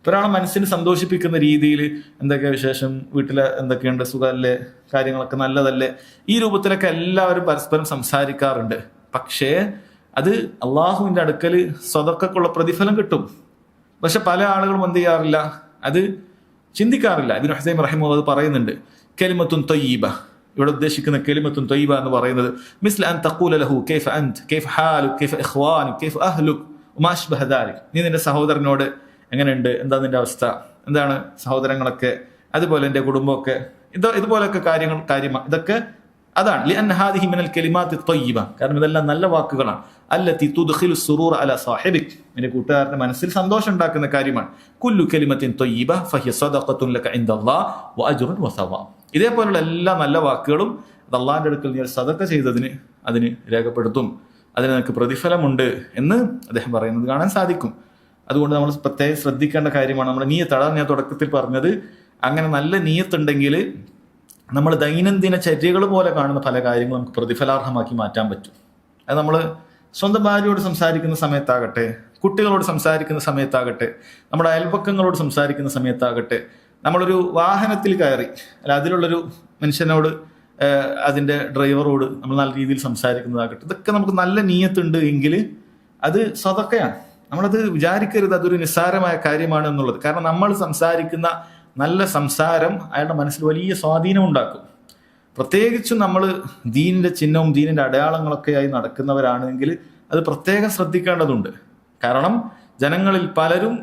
ഒരാളെ മനസ്സിന് സന്തോഷിപ്പിക്കുന്ന രീതിയിൽ എന്തൊക്കെ വിശേഷം, വീട്ടിലെ എന്തൊക്കെയുണ്ട്, സുഖമല്ലേ, കാര്യങ്ങളൊക്കെ നല്ലതല്ലേ, ഈ രൂപത്തിലൊക്കെ എല്ലാവരും പരസ്പരം സംസാരിക്കാറുണ്ട്. പക്ഷേ അത് അള്ളാഹുവിന്റെ അടുക്കൽ സ്വതക്കുള്ള പ്രതിഫലം കിട്ടും. പക്ഷെ പല ആളുകളും എന്ത് ചെയ്യാറില്ല, അത് ചിന്തിക്കാറില്ല. ഇബ്നു ഹുസൈം റഹിമഹുല്ലാഹ് അത് പറയുന്നുണ്ട്. കലിമത്തുൻ ത്വയ്യിബ, ഇവിടെ ഉദ്ദേശിക്കുന്ന കലിമത്തുൻ ത്വയ്യിബ എന്ന് പറയുന്നത് മിസ്ല അൻ തഖൂല ലഹു കൈഫ അൻത കൈഫ ഹാലുക കൈഫ ഇഖ്വാനുക കൈഫ അഹ്ലുക വമാ അശ്ബഹ ദാലിക. നീ നിന്റെ സഹോദരനോട് എങ്ങനെയുണ്ട്, എന്താ നിന്റെ അവസ്ഥ, എന്താണ് സഹോദരങ്ങളൊക്കെ, അതുപോലെ എൻ്റെ കുടുംബമൊക്കെ, ഇതുപോലൊക്കെ ഇതൊക്കെ അതാണ് ലിഅന്ന ഹാദിഹി മിനൽ കലിമാത്തി ത്വയ്യിബ. കാരണം ഇതെല്ലാം നല്ല വാക്കുകളാണ്. അല്ലത്തി തുദ്ഖിലു സുറൂറ അലാ സാഹിബിക്, നിന്റെ കൂട്ടുകാരന്റെ മനസ്സിൽ സന്തോഷം ഉണ്ടാക്കുന്ന കാര്യമാണ്. കുല്ലു കലിമത്തിൻ ത്വയ്യിബ ഫഹിയ സദഖത്തുൻ ലക ഇൻദല്ലാഹ് വഅജ്റുൻ വസവാബ്. ഇതേപോലുള്ള എല്ലാ നല്ല വാക്കുകളും അത് അള്ളാഹിന്റെ അടുക്കൽ നീ സദഖ ചെയ്തതിന് അതിന് രേഖപ്പെടുത്തും, അതിന് നിനക്ക് പ്രതിഫലമുണ്ട് എന്ന് അദ്ദേഹം പറയുന്നത് കാണാൻ സാധിക്കും. അതുകൊണ്ട് നമ്മൾ പ്രത്യേകം ശ്രദ്ധിക്കേണ്ട കാര്യമാണ് നമ്മുടെ നീയത്ത്. അതാണ് ഞാൻ തുടക്കത്തിൽ പറഞ്ഞത്. അങ്ങനെ നല്ല നീയത്തുണ്ടെങ്കിൽ നമ്മൾ ദൈനംദിന ചര്യകൾ പോലെ കാണുന്ന പല കാര്യങ്ങളും നമുക്ക് പ്രതിഫലാർഹമാക്കി മാറ്റാൻ പറ്റും. അത് നമ്മൾ സ്വന്തം ഭാര്യയോട് സംസാരിക്കുന്ന സമയത്താകട്ടെ, കുട്ടികളോട് സംസാരിക്കുന്ന സമയത്താകട്ടെ, നമ്മുടെ അയൽപക്കങ്ങളോട് സംസാരിക്കുന്ന സമയത്താകട്ടെ, നമ്മളൊരു വാഹനത്തിൽ കയറി അല്ല അതിലുള്ളൊരു മനുഷ്യനോട്, അതിൻ്റെ ഡ്രൈവറോട് നമ്മൾ നല്ല രീതിയിൽ സംസാരിക്കുന്നതാകട്ടെ, ഇതൊക്കെ നമുക്ക് നല്ല നീയത്തുണ്ട് എങ്കിൽ അത് സദഖയാണ്. നമ്മളത് വിചാരിക്കരുത് അതൊരു നിസ്സാരമായ കാര്യമാണ് എന്നുള്ളത്. കാരണം നമ്മൾ സംസാരിക്കുന്ന നല്ല സംസാരം അയാളുടെ മനസ്സിൽ വലിയ സ്വാധീനം ഉണ്ടാക്കും. പ്രത്യേകിച്ചും നമ്മൾ ദീനിന്റെ ചിഹ്നവും ദീനിന്റെ അടയാളങ്ങളൊക്കെയായി നടക്കുന്നവരാണെങ്കിൽ അത് പ്രത്യേകം ശ്രദ്ധിക്കേണ്ടതുണ്ട്. കാരണം ജനങ്ങളിൽ പലരും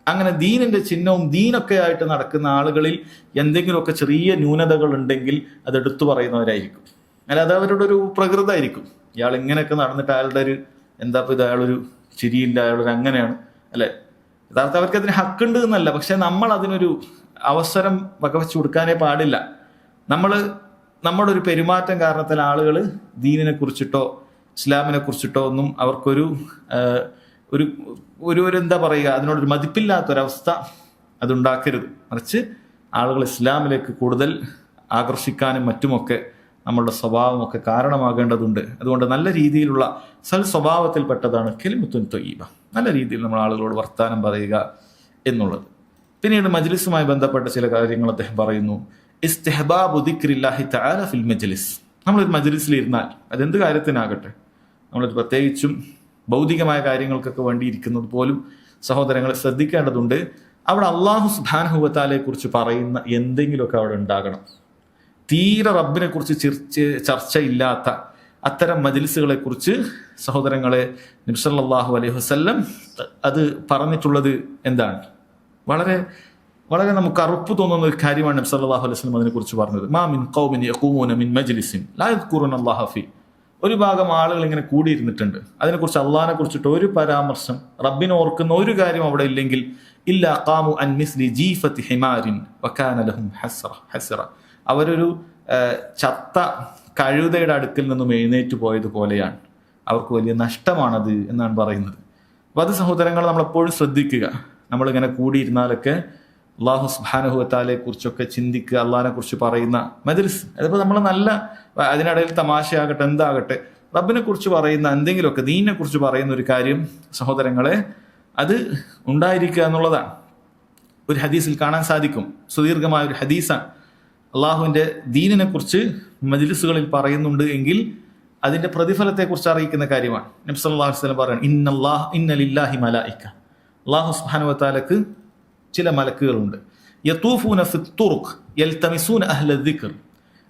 അങ്ങനെ ദീനിന്റെ ചിഹ്നവും ദീനൊക്കെ ആയിട്ട് നടക്കുന്ന ആളുകളിൽ എന്തെങ്കിലുമൊക്കെ ചെറിയ ന്യൂനതകൾ ഉണ്ടെങ്കിൽ അത് എടുത്തു പറയുന്നവരായിരിക്കും. അല്ലാതെ അവരുടെ ഒരു പ്രകൃതമായിരിക്കും. ഇയാൾ ഇങ്ങനെയൊക്കെ നടന്നിട്ട് അയാളുടെ ഒരു എന്താ ഇത്, അയാളൊരു ചിരിയില്ല, അയാളൊരു അങ്ങനെയാണ് അല്ലെ. യഥാർത്ഥം അവർക്ക് അതിന് ഹക്കുണ്ട് എന്നല്ല, പക്ഷെ നമ്മൾ അതിനൊരു അവസരം വകവെച്ച് കൊടുക്കാനേ പാടില്ല. നമ്മുടെ ഒരു പെരുമാറ്റം കാരണത്തിൽ ആളുകൾ ദീനിനെ കുറിച്ചിട്ടോ ഇസ്ലാമിനെ കുറിച്ചിട്ടോ ഒന്നും അവർക്കൊരു ഒരു എന്താ പറയുക, അതിനോടൊരു മതിപ്പില്ലാത്തൊരവസ്ഥ അതുണ്ടാക്കരുത്. മറിച്ച് ആളുകൾ ഇസ്ലാമിലേക്ക് കൂടുതൽ ആകർഷിക്കാനും മറ്റുമൊക്കെ നമ്മളുടെ സ്വഭാവമൊക്കെ കാരണമാകേണ്ടതുണ്ട്. അതുകൊണ്ട് നല്ല രീതിയിലുള്ള സൽ സ്വഭാവത്തിൽപ്പെട്ടതാണ് കലിമത്തുൻ ത്വയ്യിബ. നല്ല രീതിയിൽ നമ്മൾ ആളുകളോട് വർത്താനം പറയുക എന്നുള്ളത്. പിന്നീട് മജ്ലിസുമായി ബന്ധപ്പെട്ട ചില കാര്യങ്ങൾ അദ്ദേഹം പറയുന്നു. ഇസ്തിഹ്ബാബു ദിക്രില്ലാഹി തആല ഫിൽ മജ്ലിസ്. നമ്മളൊരു മജ്ലിസിൽ ഇരുന്നാൽ അതെന്ത് കാര്യത്തിനാകട്ടെ, നമ്മളൊരു പ്രത്യേകിച്ചും ഭൗതികമായ കാര്യങ്ങൾക്കൊക്കെ വേണ്ടി ഇരിക്കുന്നത് പോലും സഹോദരങ്ങളെ ശ്രദ്ധിക്കേണ്ടതുണ്ട്. അവിടെ അല്ലാഹു സുബ്ഹാനഹു വ തആലയെ കുറിച്ച് പറയുന്ന എന്തെങ്കിലുമൊക്കെ അവിടെ ഉണ്ടാകണം. തീരെ റബ്ബിനെ കുറിച്ച് ചർച്ചയില്ലാത്ത അത്തരം മജ്ലിസുകളെ കുറിച്ച് സഹോദരങ്ങളെ നബി സല്ലല്ലാഹു അലൈഹി വസല്ലം അത് പറഞ്ഞിട്ടുള്ളത് എന്താണ്? വളരെ വളരെ നമുക്ക് അറുപ്പ് തോന്നുന്ന ഒരു കാര്യമാണ് നബി സല്ലല്ലാഹു അലൈഹി വസല്ലം അതിനെ കുറിച്ച് പറഞ്ഞത്. മാ മിൻ ഖൗമിൻ യഖൂമൂന മിൻ മജ്ലിസിൻ ലാ യദ്കുറുന അല്ലാഹ ഫീ. ഒരു ഭാഗം ആളുകൾ ഇങ്ങനെ കൂടിയിരുന്നിട്ടുണ്ട്, അതിനെക്കുറിച്ച് അള്ളാഹിനെ കുറിച്ചിട്ട് ഒരു പരാമർശം, റബ്ബിനെ ഓർക്കുന്ന ഒരു കാര്യം അവിടെ ഇല്ലെങ്കിൽ ഇല്ലാ ഖാമു അൻ മിസ്ലി ജീഫത്തി ഹിമാരിൻ വകാന ലഹും ഹസ്റ. അവരൊരു ചത്ത കഴുതയുടെ അടുക്കൽ നിന്നും എഴുന്നേറ്റ് പോയതുപോലെയാണ്, അവർക്ക് വലിയ നഷ്ടമാണത് എന്നാണ് പറയുന്നത്. അപ്പോൾ അത് സഹോദരങ്ങൾ നമ്മളെപ്പോഴും ശ്രദ്ധിക്കുക. നമ്മളിങ്ങനെ കൂടിയിരുന്നാലൊക്കെ അള്ളാഹു സുബ്ഹാനഹു വ തആലയെ കുറിച്ചൊക്കെ ചിന്തിക്കുക, അള്ളാഹിനെ കുറിച്ച് പറയുന്ന മജ്‌ലിസ്. അതിപ്പോൾ നമ്മൾ നല്ല അതിനിടയിൽ തമാശയാകട്ടെ എന്താകട്ടെ റബ്ബിനെ കുറിച്ച് പറയുന്ന എന്തെങ്കിലുമൊക്കെ ദീനിനെ കുറിച്ച് പറയുന്ന ഒരു കാര്യം സഹോദരങ്ങളെ അത് ഉണ്ടായിരിക്കുക എന്നുള്ളതാണ്. ഒരു ഹദീസിൽ കാണാൻ സാധിക്കും, സുദീർഘമായ ഒരു ഹദീസാണ്. അള്ളാഹുവിൻ്റെ ദീനിനെ കുറിച്ച് മജ്‌ലിസുകളിൽ പറയുന്നുണ്ട് എങ്കിൽ അതിൻ്റെ പ്രതിഫലത്തെക്കുറിച്ച് അറിയിക്കുന്ന കാര്യമാണ്. നബി സല്ലല്ലാഹു അലൈഹി വസല്ലം പറയുന്നു, ഇന്ന ലില്ലാഹി മലായിക, അള്ളാഹു സുബ്ഹാനഹു വ തആലക്ക് ചില മലക്കുകളുണ്ട്. യതൂഫൂന ഫിത്തുറുഖ് യൽതമിസൂന അഹ്ല ദിക്ർ,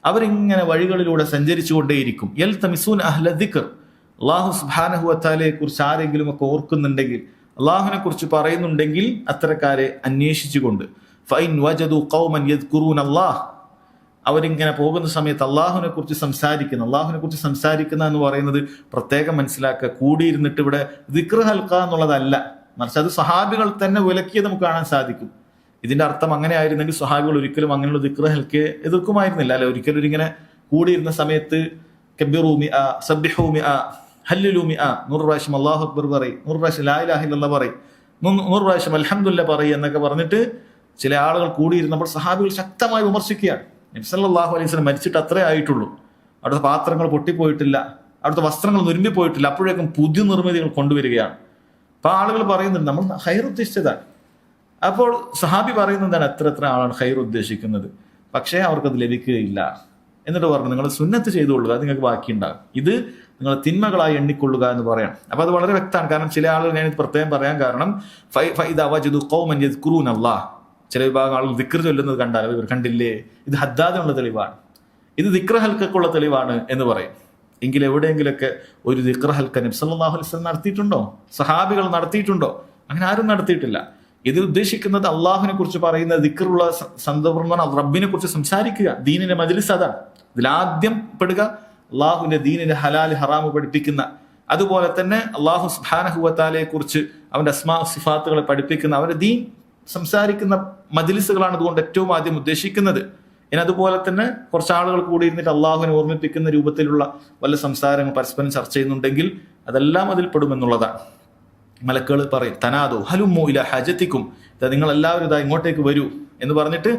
അവരിങ്ങനെ വഴികളിലൂടെ സഞ്ചരിച്ചു കൊണ്ടേയിരിക്കും. യൽതമിസൂന അഹ്ല ദിക്ർ, അള്ളാഹു സുബ്ഹാനഹു വ തആലയെ കുറിച്ച് ആരെങ്കിലും ഒക്കെ ഓർക്കുന്നുണ്ടെങ്കിൽ, അള്ളാഹുവിനെ കുറിച്ച് പറയുന്നുണ്ടെങ്കിൽ അത്തരക്കാരെ അന്വേഷിച്ചുകൊണ്ട് ഫൈൻ വജദു ഖൗമൻ യദ്കുറൂന അല്ലാഹ്, അവരിങ്ങനെ പോകുന്ന സമയത്ത് അള്ളാഹുവിനെ കുറിച്ച് സംസാരിക്കുന്ന എന്ന് പറയുന്നത് പ്രത്യേകം മനസ്സിലാക്കുക, കൂടിയിരുന്നിട്ട് ഇവിടെ ദിക്ർ ഹൽക്ക എന്നുള്ളതല്ല, മറിച്ച് അത് സഹാബികൾ തന്നെ വിലക്കിയത് നമുക്ക് കാണാൻ സാധിക്കും. ഇതിന്റെ അർത്ഥം അങ്ങനെ ആയിരുന്നെങ്കിൽ സഹാബികൾ ഒരിക്കലും അങ്ങനെയുള്ള ദിക്ർ ഹൽക്കയെ എതിർക്കുമായിരുന്നില്ല, അല്ലെ? ഒരിക്കലും ഇങ്ങനെ കൂടിയിരുന്ന സമയത്ത് കബ്ബിറൂ മിഅ, സബ്ബിഹൂ മിഅ, ഹല്ലിലൂ മിഅ, 100 പ്രാവശ്യം അല്ലാഹു അക്ബർ പറയും, 100 പ്രാവശ്യം ലാ ഇലാഹ ഇല്ലല്ലാഹ് പറയും, 100 പ്രാവശ്യം അൽഹംദുലില്ലാഹ് പറയും എന്നൊക്കെ പറഞ്ഞിട്ട് ചില ആളുകൾ കൂടിയിരുന്നപ്പോൾ സഹാബികൾ ശക്തമായി വിമർശിക്കുകയാണ്. നബി സല്ലല്ലാഹു അലൈഹി വസല്ലം മരിച്ചിട്ട് അത്രേ ആയിട്ടുള്ളൂ, അവിടുത്തെ പാത്രങ്ങൾ പൊട്ടിപ്പോയിട്ടില്ല, അവിടുത്തെ വസ്ത്രങ്ങൾ നുരുമ്പിപ്പോയിട്ടില്ല, അപ്പോഴേക്കും പുതിയ നിർമ്മിതികൾ കൊണ്ടുവരികയാണ്. അപ്പൊ ആളുകൾ പറയുന്നുണ്ട് നമ്മൾ ഹൈർ ഉദ്ദേശിച്ചതാണ്. അപ്പോൾ സഹാബി പറയുന്നതാണ് എത്ര ആളാണ് ഹൈർ ഉദ്ദേശിക്കുന്നത്, പക്ഷേ അവർക്കത് ലഭിക്കുകയില്ല. എന്നിട്ട് പറഞ്ഞു, നിങ്ങൾ സുന്നത്ത് ചെയ്തുകൊള്ളുക, അത് നിങ്ങൾക്ക് ബാക്കിയുണ്ടാകും, ഇത് നിങ്ങൾ തിന്മകളായി എണ്ണിക്കൊള്ളുക എന്ന് പറയണം. അപ്പൊ അത് വളരെ വ്യക്തമാണ്. കാരണം ചില ആളുകൾ ഞാൻ പ്രത്യേകം പറയാൻ കാരണം ചില വിഭാഗം ആളുകൾ ദിക്ർ ചൊല്ലുന്നത് കണ്ടാൽ ഇവർ കണ്ടില്ലേ, ഇത് ഹദ്ദാദിനുള്ള തെളിവാണ്, ഇത് ദിക്ർ ഹൽക്കുള്ള തെളിവാണ് എന്ന് പറയും. എങ്കിൽ എവിടെയെങ്കിലൊക്കെ ഒരു ദിക്ർ ഹൽക്ക നബി സല്ലല്ലാഹു അലൈഹി വസല്ലം നടത്തിയിട്ടുണ്ടോ? സഹാബികൾ നടത്തിയിട്ടുണ്ടോ? അങ്ങനെ ആരും നടത്തിയിട്ടില്ല. ഇത് ഉദ്ദേശിക്കുന്നത് അള്ളാഹുവിനെ കുറിച്ച് പറയുന്ന ദിക്റുള്ള സന്ദർഭം, റബ്ബിനെ കുറിച്ച് സംസാരിക്കുക, ദീനിന്റെ മജ്‌ലിസ് അതാണ്. ഇതിലാദ്യം പെടുക അള്ളാഹുവിന്റെ ദീനിന്റെ ഹലാൽ ഹറാമ് പഠിപ്പിക്കുന്ന, അതുപോലെ തന്നെ അള്ളാഹു സുബ്ഹാനഹു വ തആലയെ കുറിച്ച് അവന്റെ അസ്മാ സിഫാത്തുകളെ പഠിപ്പിക്കുന്ന, അവന്റെ ദീൻ സംസാരിക്കുന്ന മജ്‌ലിസുകളാണ് അതുകൊണ്ട് ഏറ്റവും ആദ്യം ഉദ്ദേശിക്കുന്നത്. ഇനി അതുപോലെ തന്നെ കുറച്ച് ആളുകൾ കൂടി ഇരുന്നിട്ട് അള്ളാഹുവിനെ ഓർമ്മിപ്പിക്കുന്ന രൂപത്തിലുള്ള വല്ല സംസാരങ്ങൾ പരസ്പരം ചർച്ച ചെയ്യുന്നുണ്ടെങ്കിൽ അതെല്ലാം അതിൽ പെടുമെന്നുള്ളതാണ്. മലക്കുകൾ പറയും, തനാദു ഹലുമു ഇല ഹജത്തിക്കും, നിങ്ങൾ എല്ലാവരും ഇതാ ഇങ്ങോട്ടേക്ക് വരൂ എന്ന് പറഞ്ഞിട്ട്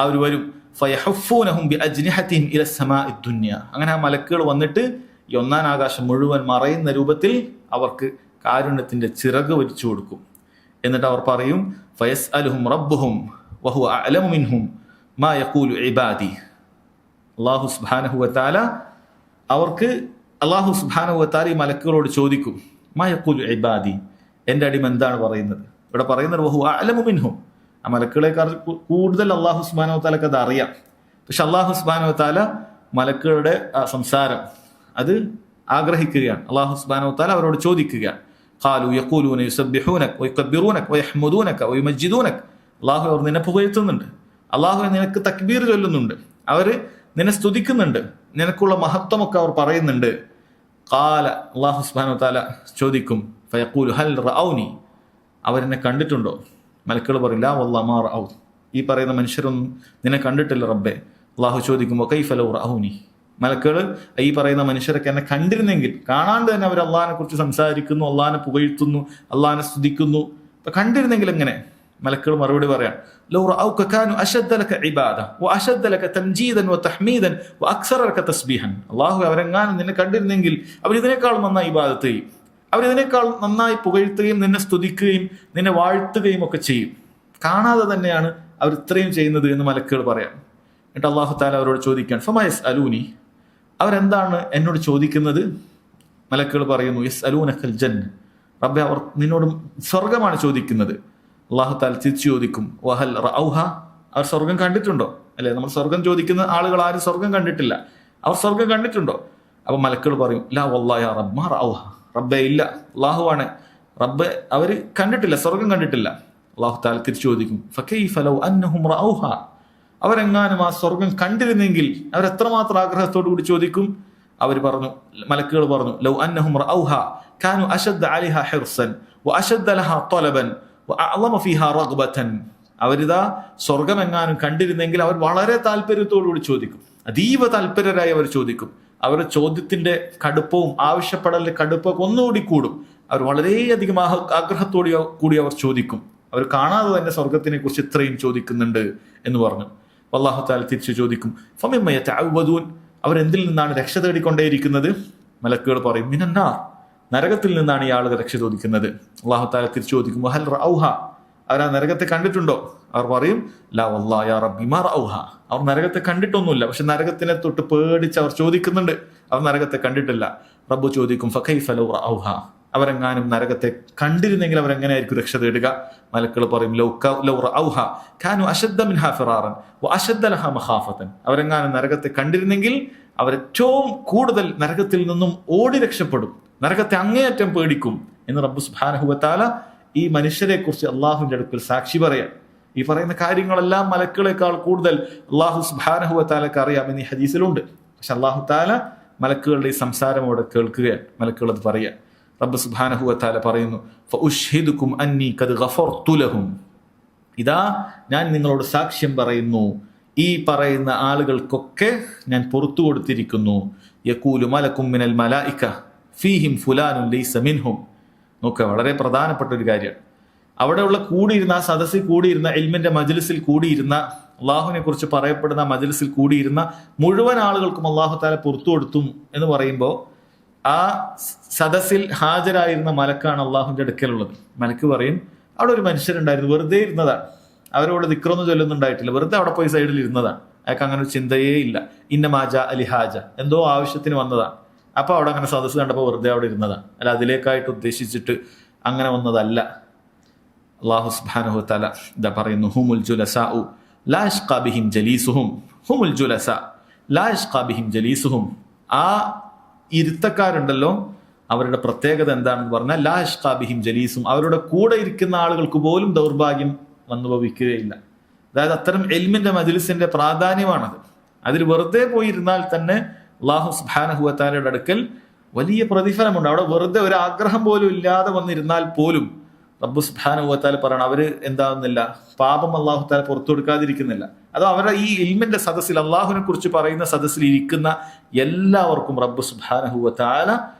അവർ വരും. ഫയഹഫൂനഹും ബിഅജ്നിഹതിഹിം ഇല സമാഇ ദുനിയ, അങ്ങനെ ആ മലക്കുകൾ വന്നിട്ട് ഈ ഒന്നാം ആകാശം മുഴുവൻ മറയുന്ന രൂപത്തിൽ അവർക്ക് കാരുണ്യത്തിന്റെ ചിറക് വലിച്ചു കൊടുക്കും. എന്നിട്ട് അവർ പറയും, ഫയസ്അലുഹും റബ്ബുഹും വഹുവ അഅലമു മിൻഹും മാ യഖൂലു ഇബാദി, അല്ലാഹു സുബ്ഹാനഹു വ തആല അവർക്ക് അല്ലാഹു സുബ്ഹാനഹു വ തആല ഈ മലക്കുകളോട് ചോദിക്കും, മാ യഖൂലു ഇബാദി, എൻ്റെ അടിമ എന്താണ് പറയുന്നത്? ഇവിടെ പറയുന്നത് വഹുവ അഅലമു മിൻഹും, ആ മലക്കുകളെക്കാൾ കൂടുതൽ അല്ലാഹു സുബ്ഹാനഹു വ തആലക്ക് അത് അറിയാം. പക്ഷെ അല്ലാഹു സുബ്ഹാനഹു വ തആല മലക്കുകളുടെ സംസാരം അത് ആഗ്രഹിക്കുകയാണ്. അല്ലാഹു സുബ്ഹാനഹു വ തആല അവരോട് ചോദിക്കുകയാണ്, ഖാലു യഖൂലൂന യുസബ്ബിഹൂനക വയകബ്ബിറൂനക വയഹ്മദൂനക വയുമജ്ജിദൂനക, അല്ലാഹു അവർ നിന്നെ പുകഴ്ത്തുന്നുണ്ട്, അല്ലാഹു നിനക്ക് തക്ബീർ ചൊല്ലുന്നുണ്ട്, അവർ നിന്നെ സ്തുതിക്കുന്നുണ്ട്, നിനക്കുള്ള മഹത്വമൊക്കെ അവർ പറയുന്നുണ്ട്. ഖാല, അല്ലാഹു സുബ്ഹാനഹു വ തആല ചോദിക്കും, ഫയഖൂലു ഹൽ റഔനി, അവരെന്നെ കണ്ടിട്ടുണ്ടോ? മലക്കുകൾ പറയും, ലാ വല്ലാഹി മാ റഔ, ഈ പറയുന്ന മനുഷ്യരൊന്നും നിന്നെ കണ്ടിട്ടില്ല റബ്ബേ. അല്ലാഹു ചോദിക്കുമ്പോൾ കൈഫ ലൗ റഔനി, മലക്കുകൾ ഈ പറയുന്ന മനുഷ്യരൊക്കെ എന്നെ കണ്ടിരുന്നെങ്കിൽ, കാണാണ്ട് തന്നെ അവർ അള്ളാഹിനെ കുറിച്ച് സംസാരിക്കുന്നു, അള്ളാഹിനെ പുകഴ്ത്തുന്നു, അള്ളാഹിനെ സ്തുതിക്കുന്നു, അപ്പൊ കണ്ടിരുന്നെങ്കിൽ എങ്ങനെ? മലക്കുകൾ മറുപടി പറയാം, ലൗ റഔക കാനു അശദ്ദ ലക ഇബാദ വഅശദ്ദ ലക തംജീദൻ വതഹ്മീദൻ വഅക്സറ ലക തസ്ബീഹൻ, അല്ലാഹു അവരെങ്ങാനും നിന്നെ കണ്ടിരുന്നെങ്കിൽ അവർ ഇതിനേക്കാൾ നന്നായി ഇബാദത്ത് ചെയ്യും, അവരിതിനേക്കാൾ നന്നായി പുകഴ്ത്തുകയും നിന്നെ സ്തുതിക്കുകയും നിന്നെ വാഴ്ത്തുകയും ഒക്കെ ചെയ്യും. കാണാതെ തന്നെയാണ് അവർ ഇത്രയും ചെയ്യുന്നത് എന്ന് മലക്കുകൾ പറയാം. എന്നിട്ട് അല്ലാഹു തആല അവരോട് ചോദിക്കാൻ, ഫമാ യസ്അലൂനി, അവരെന്താണ് എന്നോട് ചോദിക്കുന്നത്? മലക്കുകൾ പറയുന്നു, യസ്അലൂനകൽ ജന്ന, റബ്ബേ അവർ നിന്നോട് സ്വർഗമാണ് ചോദിക്കുന്നത്. അല്ലാഹു തആല തിരിച്ചു ചോദിക്കും, വഹൽ റഔഹ, അവർ സ്വർഗം കണ്ടിട്ടുണ്ടോ? അല്ലെ, നമ്മൾ സ്വർഗം ചോദിക്കുന്ന ആളുകൾ ആരും സ്വർഗം കണ്ടിട്ടില്ല, അവർ സ്വർഗം കണ്ടിട്ടുണ്ടോ? അപ്പൊ മലക്കുകൾ പറയും, ലാ വല്ലാഹി യാ റബ്ബ് മാ റഔഹ, റബ്ബേ ഇല്ല, അല്ലാഹുവാണ്, റബ്ബ് അവർ കണ്ടിട്ടില്ല, സ്വർഗം കണ്ടിട്ടില്ല. അല്ലാഹു തആല തിരിച്ചു ചോദിക്കും, ഫകൈഫ ലൗ അന്നഹും റഔഹ, അവരെങ്ങാനും ആ സ്വർഗം കണ്ടിരുന്നെങ്കിൽ അവരെത്രമാത്രം ആഗ്രഹത്തോടു കൂടി ചോദിക്കും? അവർ പറഞ്ഞു, മലക്കുകൾ പറഞ്ഞു, ലൗ അന്നഹും റഔഹ കാനു അശദ്ദ അലൈഹാ ഹിർസൻ വഅശദ്ദ ലഹാ ത്വലബൻ വഅഅളമ ഫീഹാ റഗ്ബതൻ, അവരിതാ സ്വർഗം എങ്ങാനും കണ്ടിരുന്നെങ്കിൽ അവർ വളരെ താല്പര്യത്തോടു കൂടി ചോദിക്കും, അതീവ താല്പര്യരായി അവർ ചോദിക്കും. അവരുടെ ചോദ്യത്തിന്റെ കടുപ്പവും ആവശ്യപ്പെടലിന്റെ കടുപ്പവും ഒന്നുകൂടി കൂടും. അവർ വളരെയധികം ആഗ്രഹത്തോടു കൂടി അവർ ചോദിക്കും. അവർ കാണാതെ തന്നെ സ്വർഗത്തിനെ കുറിച്ച് ഇത്രയും ചോദിക്കുന്നുണ്ട് എന്ന് പറഞ്ഞു. അല്ലാഹു തആല തിരിച്ചു ചോദിക്കും, ഫമിമ്മ യതഅവ്വദൂൻ, അവരെന്തിൽ നിന്നാണ് രക്ഷ തേടിക്കൊണ്ടേയിരിക്കുന്നത്? മലക്കുകൾ പറയും, മിനന്നാർ, നരകത്തിൽ നിന്നാണ് ഈ ആളുകൾ രക്ഷ ചോദിക്കുന്നത്. അല്ലാഹു തആല തിരിച്ചു ചോദിക്കും, വഹൽ റഔഹ, അവർ ആ നരകത്തെ കണ്ടിട്ടുണ്ടോ? അവർ പറയും, ലാ വല്ലാഹി യാ റബ്ബി മാ റഔഹ, അവർ നരകത്തെ കണ്ടിട്ടൊന്നുമില്ല. പക്ഷെ നരകത്തിനെ തൊട്ട് പേടിച്ച് അവർ ചോദിക്കുന്നുണ്ട്, അവർ നരകത്തെ കണ്ടിട്ടില്ല. റബ്ബ് ചോദിക്കും, ഫകൈഫ ലൗ റഔഹ, അവരെങ്ങാനും നരകത്തെ കണ്ടിരുന്നെങ്കിൽ അവരെങ്ങനെയായിരിക്കും രക്ഷ തേടുക? മലക്കുകൾ പറയും, ലൗ റഔഹ കാനു അശദ്ദ മിൻഹാ ഫിറാറൻ വഅശദ്ദ ലഹാ മഖാഫതൻ, അവരെങ്ങാനും നരകത്തെ കണ്ടിരുന്നെങ്കിൽ അവരേറ്റവും കൂടുതൽ നരകത്തിൽ നിന്നും ഓടി രക്ഷപ്പെടും, നരകത്തെ അങ്ങേയറ്റം പേടിക്കും എന്ന് റബ്ബ് സുബ്ഹാനഹു വ തആല ഈ മനുഷ്യരെ കുറിച്ച് അള്ളാഹുവിന്റെ അടുക്കൽ സാക്ഷി പറയാം. ഈ പറയുന്ന കാര്യങ്ങളെല്ലാം മലക്കുകളെക്കാൾ കൂടുതൽ അള്ളാഹു സുബ്ഹാനഹു വ തആലക്ക് അറിയാമെന്ന് ഈ ഹദീസിലുണ്ട്. പക്ഷെ അള്ളാഹു തആല മലക്കുകളുടെ ഈ സംസാരം അവിടെ കേൾക്കുകയാണ്, മലക്കുകൾ അത് പറയാ. റബ്ബ് സുബ്ഹാനഹു വ തആല പറയുന്നു, ഫഉശ്ഹിദുകും അന്നി ഖദ് ഗഫർതു ലഹും, ഇതാ ഞാൻ നിങ്ങളോട് സാക്ഷ്യം പറയുന്നു, ഈ പറയുന്ന ആളുകൾക്കൊക്കെ ഞാൻ പുറത്തു കൊടുത്തിരിക്കുന്നു. യഖൂലു മലക്കും മിനൽ മലായിക ഫീഹിം ഫുലാനുൻ ലൈസ മിൻഹും. നോക്കുക, വളരെ പ്രധാനപ്പെട്ട ഒരു കാര്യമാണ്. അവിടെയുള്ള കൂടിയിരുന്ന, ആ സദസ്സിൽ കൂടിയിരുന്ന, ഇൽമിന്റെ മജ്ലിസിൽ കൂടിയിരുന്ന, അള്ളാഹുവിനെ കുറിച്ച് പറയപ്പെടുന്ന മജ്ലിസിൽ കൂടിയിരുന്ന മുഴുവൻ ആളുകൾക്കും അള്ളാഹു തആല പുറത്തു കൊടുത്തു എന്ന് പറയുമ്പോൾ ആ സദസ്സിൽ ഹാജരായിരുന്ന മലക്കാണ് അള്ളാഹുവിന്റെ അടുക്കലുള്ളത്. മലക്ക് പറയും, അവിടെ ഒരു മനുഷ്യരുണ്ടായിരുന്നു, വെറുതെ ഇരുന്നതാണ്, അവരോട് ദിക്റൊന്നും ചൊല്ലുന്നുണ്ടായിട്ടില്ല, വെറുതെ അവിടെ പോയി സൈഡിൽ ഇരുന്നതാണ്, അയാൾക്ക് അങ്ങനെ ഒരു ചിന്തയേ ഇല്ല. ഇന്നമാജ അലിഹാജ, എന്തോ ആവശ്യത്തിന് വന്നതാണ്. അപ്പൊ അവിടെ അങ്ങനെ സദസ്സ് കണ്ടപ്പോൾ വെറുതെ അവിടെ ഇരുന്നതാണ്, അല്ല അതിലേക്കായിട്ട് ഉദ്ദേശിച്ചിട്ട് അങ്ങനെ വന്നതല്ല. അല്ലാഹു സുബ്ഹാനഹു വ തആല ഇതാ പറയുന്നു, ഹുമുൽ ജുലസാഉ ലാ യഷ്ഖാ ബിഹിം ജലീസുഹും, ഹുമുൽ ജുലസാ ലാ യഷ്ഖാ ബിഹിം ജലീസുഹും, ആ ഇരുത്തക്കാരുണ്ടല്ലോ അവരുടെ പ്രത്യേകത എന്താണെന്ന് പറഞ്ഞാൽ ലാ യഷ്ഖാ ബിഹിം ജലീസും, അവരുടെ കൂടെ ഇരിക്കുന്ന ആളുകൾക്ക് പോലും ദൗർഭാഗ്യം വന്നുഭവിക്കുകയില്ല. അതായത് അത്തരം ഇൽമിന്റെ മജ്ലിസിന്റെ പ്രാധാന്യമാണത്. അതിൽ വെറുതെ പോയിരുന്നാൽ തന്നെ അല്ലാഹു സുബ്ഹാനഹു വ തആലയുടെ അടുക്കൽ വലിയ പ്രതിഫലമുണ്ട്. അവിടെ വെറുതെ ഒരു ആഗ്രഹം പോലും ഇല്ലാതെ വന്നിരുന്നാൽ പോലും റബ്ബ് സുബ്ഹാനഹു വ തആല പറയണം, അവര് എന്താവുന്നില്ല, പാപം അല്ലാഹു തആല പുറത്തു കൊടുക്കാതിരിക്കുന്നില്ല. അതോ അവരുടെ ഈ ഇൽമിന്റെ സദസ്സിൽ, അള്ളാഹുവിനെ കുറിച്ച് പറയുന്ന സദസ്സിൽ ഇരിക്കുന്ന എല്ലാവർക്കും റബ്ബ് സുബ്ഹാനഹു വ തആല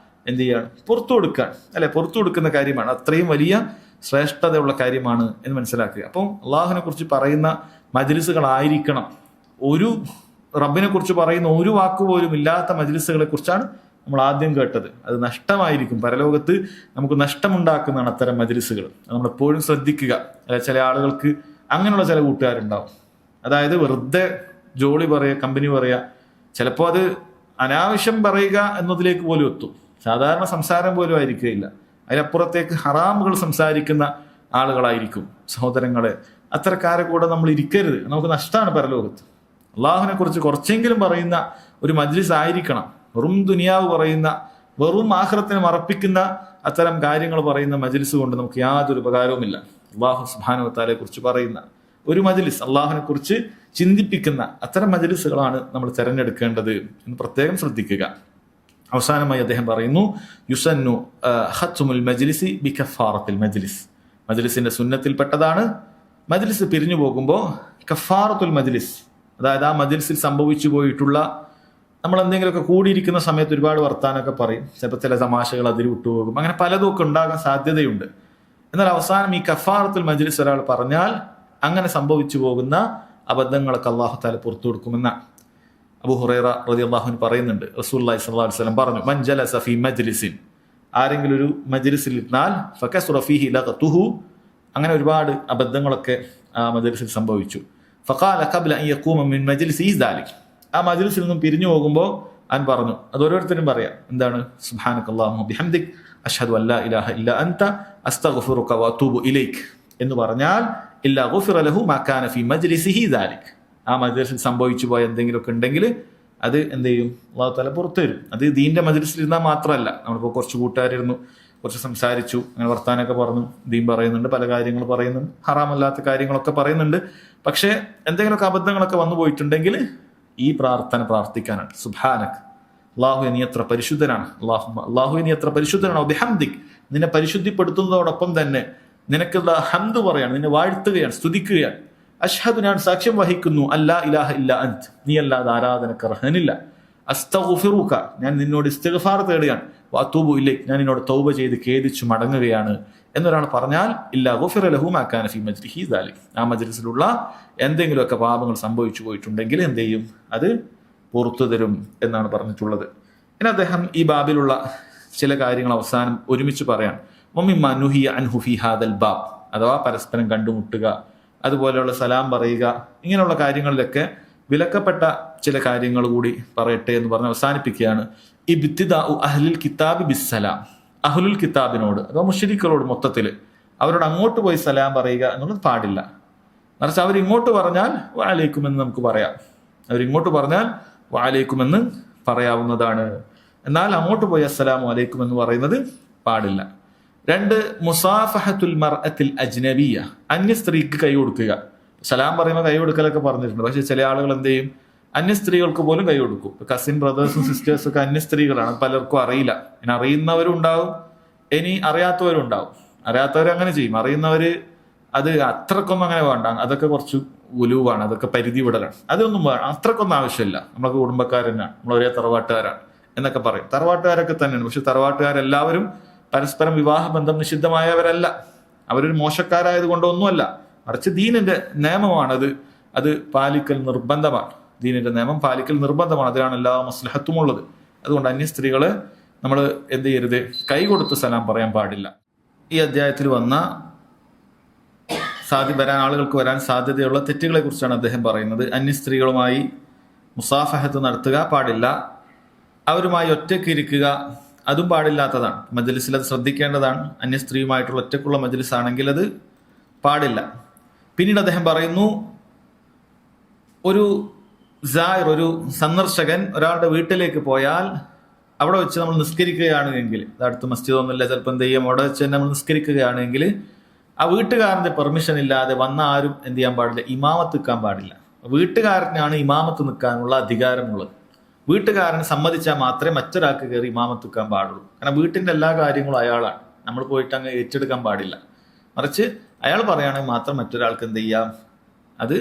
എന്ത് ചെയ്യാണ്? പുറത്തു കൊടുക്കാൻ, അല്ലെ, പുറത്തു കൊടുക്കുന്ന കാര്യമാണ്. അത്രയും വലിയ ശ്രേഷ്ഠതയുള്ള കാര്യമാണ് എന്ന് മനസ്സിലാക്കുക. അപ്പം അള്ളാഹുവിനെ കുറിച്ച് പറയുന്ന മജ്ലിസുകളായിരിക്കണം. ഒരു റബ്ബിനെ കുറിച്ച് പറയുന്ന ഒരു വാക്കുപോലും ഇല്ലാത്ത മജ്ലിസുകളെ കുറിച്ചാണ് നമ്മൾ ആദ്യം കേട്ടത്. അത് നഷ്ടമായിരിക്കും, പരലോകത്ത് നമുക്ക് നഷ്ടമുണ്ടാക്കുന്നതാണ് അത്തരം മജ്ലിസുകൾ. നമ്മൾ എപ്പോഴും ശ്രദ്ധിക്കുക. അല്ലെ, ചില ആളുകൾക്ക് അങ്ങനെയുള്ള ചില കൂട്ടുകാരുണ്ടാവും. അതായത് വെറുതെ ജോളി പറയുക, കമ്പനി പറയുക, ചിലപ്പോൾ അത് അനാവശ്യം പറയുക എന്നതിലേക്ക് പോലും എത്തും. സാധാരണ സംസാരം പോലും ആയിരിക്കുകയില്ല, അതിനപ്പുറത്തേക്ക് ഹറാമുകൾ സംസാരിക്കുന്ന ആളുകളായിരിക്കും. സഹോദരങ്ങളെ, അത്തരക്കാരെ കൂടെ നമ്മൾ ഇരിക്കരുത്, നമുക്ക് നഷ്ടമാണ് പരലോകത്ത്. അള്ളാഹുവിനെ കുറിച്ച് കുറച്ചെങ്കിലും പറയുന്ന ഒരു മജ്ലിസ് ആയിരിക്കണം. വെറും ദുനിയാവ് പറയുന്ന, വെറും ആഖിറത്തിനെ മറപ്പിക്കുന്ന അത്തരം കാര്യങ്ങൾ പറയുന്ന മജ്ലിസ് കൊണ്ട് നമുക്ക് യാതൊരു ഉപകാരവുമില്ല. അള്ളാഹു സുബ്ഹാനഹു വ തആലയെ കുറിച്ച് പറയുന്ന ഒരു മജ്ലിസ്, അള്ളാഹുവിനെ കുറിച്ച് ചിന്തിപ്പിക്കുന്ന അത്തരം മജ്ലിസുകളാണ് നമ്മൾ തിരഞ്ഞെടുക്കേണ്ടത് എന്ന് പ്രത്യേകം ശ്രദ്ധിക്കുക. അവസാനമായി അദ്ദേഹം പറയുന്നു, യുസന്നു ഖത്മുൽ മജ്ലിസി ബികഫാറത്തിൽ മജ്ലിസ്, മജ്ലിസിന്റെ സുന്നത്തിൽപ്പെട്ടതാണ് മജ്ലിസ് പിരിഞ്ഞു പോകുമ്പോൾ കഫാറത്തുൽ മജ്ലിസ്, അതായത് ആ മജ്ലിസിൽ സംഭവിച്ചു പോയിട്ടുള്ള, നമ്മൾ എന്തെങ്കിലുമൊക്കെ കൂടിയിരിക്കുന്ന സമയത്ത് ഒരുപാട് വർത്താനമൊക്കെ പറയും, ചിലപ്പോൾ ചില തമാശകൾ അതിൽ വിട്ടുപോകും, അങ്ങനെ പലതും ഒക്കെ ഉണ്ടാകാൻ സാധ്യതയുണ്ട്. എന്നാൽ അവസാനം ഈ കഫാറത്തുൽ മജ്ലിസ് ഒരാൾ പറഞ്ഞാൽ അങ്ങനെ സംഭവിച്ചു പോകുന്ന അബദ്ധങ്ങളൊക്കെ അല്ലാഹു തആല പുറത്തു കൊടുക്കുമെന്നാണ്. അബൂ ഹുറൈറ റളിയല്ലാഹു അൻഹു പറയുന്നുണ്ട്, റസൂലുള്ളാഹി സ്വല്ലല്ലാഹു അലൈഹി വസല്ലം പറഞ്ഞു, മൻ ജലസ ഫീ മജ്ലിസിൻ, ആരെങ്കിലും ഒരു മജ്ലിസിൽ ഇരുന്നാൽ ഫകസുറ ഫീഹി ലഗതുഹു, അങ്ങനെ ഒരുപാട് അബദ്ധങ്ങളൊക്കെ ആ മജ്ലിസിൽ സംഭവിച്ചു. ഫഖാല ഖബ്ല അൻ യഖൂമ മിൻ മജ്ലിസിഹി ദാലിക്, ആ മജ്ലിസിൽ നിന്നും പിരിഞ്ഞു പോകുമ്പോൾ അവൻ പറഞ്ഞു, അത് ഓരോരുത്തരും പറയാം, എന്താണ്? സുബ്ഹാനകല്ലാഹുമ്മ ബിഹംദിക് അഷ്ഹദു അൻ ലാ ഇലാഹ ഇല്ല അൻത അസ്തഗ്ഫിറുക വഅതൂബു ഇലൈക് എന്ന് പറഞ്ഞാൽ ഇല്ലാ ഗുഫിറ ലഹു മാ കാന ഫീ മജ്ലിസിഹി ദാലിക്, ആ മജ്ലിസിൽ സംഭവിച്ചു പോയ എന്തെങ്കിലുമൊക്കെ ഉണ്ടെങ്കിൽ അത് എന്ത് ചെയ്യും? അല്ലാഹു തആല പുറത്തു തരും. അത് ദീന്റെ മജ്ലിസിൽ ഇരുന്നാൽ മാത്രമല്ല, നമ്മളിപ്പോൾ കുറച്ച് കൂട്ടുകാരിരുന്നു, കുറച്ച് സംസാരിച്ചു, അങ്ങനെ വർത്താനൊക്കെ പറഞ്ഞു, ദീൻ പറയുന്നുണ്ട്, പല കാര്യങ്ങൾ പറയുന്നുണ്ട്, ഹറാമല്ലാത്ത കാര്യങ്ങളൊക്കെ പറയുന്നുണ്ട്. പക്ഷെ എന്തെങ്കിലുമൊക്കെ അബദ്ധങ്ങളൊക്കെ വന്നു പോയിട്ടുണ്ടെങ്കിൽ ഈ പ്രാർത്ഥന പ്രാർത്ഥിക്കാനാണ്. സുബ്ഹാനക്, അല്ലാഹുവേ നീ എത്ര പരിശുദ്ധനാണ്, അല്ലാഹുവേ നീ എത്ര പരിശുദ്ധനാണ്, ബിഹംദിക്, നിന്നെ പരിശുദ്ധിപ്പെടുത്തുന്നതോടൊപ്പം തന്നെ നിനക്കുള്ള ഹംദ് പറയാണ്, നിന്നെ വാഴ്ത്തുകയാണ്, സ്തുതിക്കുകയാണ്. അഷ്ഹദു, ഞാൻ സാക്ഷ്യം വഹിക്കുന്നു, അല്ലാ ഇലാഹ ഇല്ല അൻത്, നീ അല്ലാതെ ആരാധനക്ക് അർഹനില്ല, അസ്തഗ്ഫിറുക, ഞാൻ നിന്നോട് ഇസ്തിഗ്ഫാർ തേടുകയാണ്, വഅതൂബു ഇലൈക്, ഞാൻ നിന്നോട് തൗബ ചെയ്ത് ഖേദിച്ചു മടങ്ങുകയാണ് എന്നൊരാൾ പറഞ്ഞാൽ ഇല്ലാ ഗുഫിറ ലഹു മാ കാന ഫീ മജ്ലിഹി ദാലിക്, ആ മജ്ലിസിലുള്ള എന്തെങ്കിലുമൊക്കെ പാപങ്ങൾ സംഭവിച്ചു പോയിട്ടുണ്ടെങ്കിൽ എന്ത് ചെയ്യും, അത് പുറത്തു തരും എന്നാണ് പറഞ്ഞിട്ടുള്ളത്. ഇനി അദ്ദേഹം ഈ ബാബിലുള്ള ചില കാര്യങ്ങൾ അവസാനം ഒരുമിച്ച് പറയാൻ, വമിമ്മാ നുഹിയ അൻഹു ഫീ ഹാദൽ ബാബ്, അഥവാ പരസ്പരം കണ്ടുമുട്ടുക, അതുപോലെയുള്ള സലാം പറയുക, ഇങ്ങനെയുള്ള കാര്യങ്ങളിലൊക്കെ വിലക്കപ്പെട്ട ചില കാര്യങ്ങൾ കൂടി പറയട്ടെ എന്ന് പറഞ്ഞ് അവസാനിപ്പിക്കുകയാണ്. ഇബ്തിദാഉ അഹ്ലിൽ കിതാബി ബിസ്സലാം, അഹ്ലുൽ കിതാബിനോട് അഥവാ മുശ്രിക്കുകളോട് മൊത്തത്തിൽ അവരോട് അങ്ങോട്ട് പോയി സലാം പറയുക എന്നുള്ളത് പാടില്ല. മറിച്ച് അവരിങ്ങോട്ട് പറഞ്ഞാൽ വഅലൈക്കും എന്ന് നമുക്ക് പറയാം, അവരിങ്ങോട്ട് പറഞ്ഞാൽ വഅലൈക്കും എന്ന് പറയാവുന്നതാണ്. എന്നാൽ അങ്ങോട്ട് പോയി അസ്സലാമു അലൈക്കും എന്ന് പറയുന്നത് പാടില്ല. 2, മുസാഫഹത്തുൽ മർഅത്തിൽ അജ്നബിയ, അന്യ സ്ത്രീക്ക് കൈ കൊടുക്കുക. സലാം പറയുമ്പോൾ കൈ കൊടുക്കലൊക്കെ പറഞ്ഞിട്ടുണ്ട്, പക്ഷെ ചില ആളുകൾ എന്ത് ചെയ്യും, അന്യ സ്ത്രീകൾക്ക് പോലും കൈ കൊടുക്കും. കസിൻ ബ്രദേഴ്സും സിസ്റ്റേഴ്സും ഒക്കെ അന്യ സ്ത്രീകളാണ്, പലർക്കും അറിയില്ല. ഇനി അറിയുന്നവരും ഉണ്ടാവും, ഇനി അറിയാത്തവരും ഉണ്ടാവും. അറിയാത്തവർ അങ്ങനെ ചെയ്യും, അറിയുന്നവര് അത് അത്രക്കൊന്നും അങ്ങനെ വേണ്ട, അതൊക്കെ കുറച്ച് ഉലുവാണ്, അതൊക്കെ പരിധി വിടലാണ്, അതൊന്നും അത്രക്കൊന്നും ആവശ്യമില്ല. നമ്മളൊക്കെ കുടുംബക്കാർ തന്നെയാണ്, നമ്മൾ ഒരേ തറവാട്ടുകാരാണ് എന്നൊക്കെ പറയും. തറവാട്ടുകാരൊക്കെ തന്നെയാണ്, പക്ഷെ തറവാട്ടുകാരെല്ലാവരും പരസ്പരം വിവാഹ ബന്ധം നിഷിദ്ധമായവരല്ല, അവരൊരു മോശക്കാരായത് കൊണ്ടൊന്നുമല്ല, മറിച്ച് ദീനിന്റെ നിയമമാണത്, അത് പാലിക്കൽ നിർബന്ധമാണ്. ദീനിന്റെ നിയമം പാലിക്കൽ നിർബന്ധമാണ്, അതിലാണ് എല്ലാ മസ്ലഹത്തും ഉള്ളത്. അതുകൊണ്ട് അന്യ സ്ത്രീകള് നമ്മൾ എന്ത് ചെയ്യരുത്, കൈ കൊടുത്ത് സലാം പറയാൻ പാടില്ല. ഈ അധ്യായത്തിൽ വന്ന ആളുകൾക്ക് വരാൻ സാധ്യതയുള്ള തെറ്റുകളെ കുറിച്ചാണ് അദ്ദേഹം പറയുന്നത്. അന്യ സ്ത്രീകളുമായി മുസാഫഹത്ത് നടത്തുക പാടില്ല, അവരുമായി ഒറ്റയ്ക്ക് ഇരിക്കുക അതും പാടില്ലാത്തതാണ്. മജ്ലിസിൽ അത് ശ്രദ്ധിക്കേണ്ടതാണ്. അന്യ സ്ത്രീയുമായിട്ടുള്ള ഒറ്റക്കുള്ള മജ്ലിസ് ആണെങ്കിൽ അത് പാടില്ല. പിന്നീട് അദ്ദേഹം പറയുന്നു, ഒരു സന്ദർശകൻ ഒരാളുടെ വീട്ടിലേക്ക് പോയാൽ അവിടെ വെച്ച് നമ്മൾ നിസ്കരിക്കുകയാണ് എങ്കിൽ, അടുത്ത് മസ്ജിദൊന്നുമില്ല, ചിലപ്പോൾ എന്ത് ചെയ്യും, അവിടെ വെച്ച് തന്നെ നമ്മൾ നിസ്കരിക്കുകയാണെങ്കിൽ ആ വീട്ടുകാരന്റെ പെർമിഷൻ ഇല്ലാതെ വന്ന ആരും എന്ത് ചെയ്യാൻ പാടില്ല, ഇമാമത്ത് നിൽക്കാൻ പാടില്ല. വീട്ടുകാരനാണ് ഇമാമത്ത് നിൽക്കാനുള്ള അധികാരമുള്ളത്. വീട്ടുകാരൻ സമ്മതിച്ചാൽ മാത്രമേ മറ്റൊരാൾക്ക് കയറി ഇമാമത്ത് നിൽക്കാൻ പാടുള്ളൂ. കാരണം വീട്ടിന്റെ എല്ലാ കാര്യങ്ങളും അയാളാണ്, നമ്മൾ പോയിട്ട് അങ്ങ് ഏറ്റെടുക്കാൻ പാടില്ല. മറിച്ച് അയാൾ പറയുകയാണെങ്കിൽ മാത്രം മറ്റൊരാൾക്ക് എന്ത് ചെയ്യാം, അത്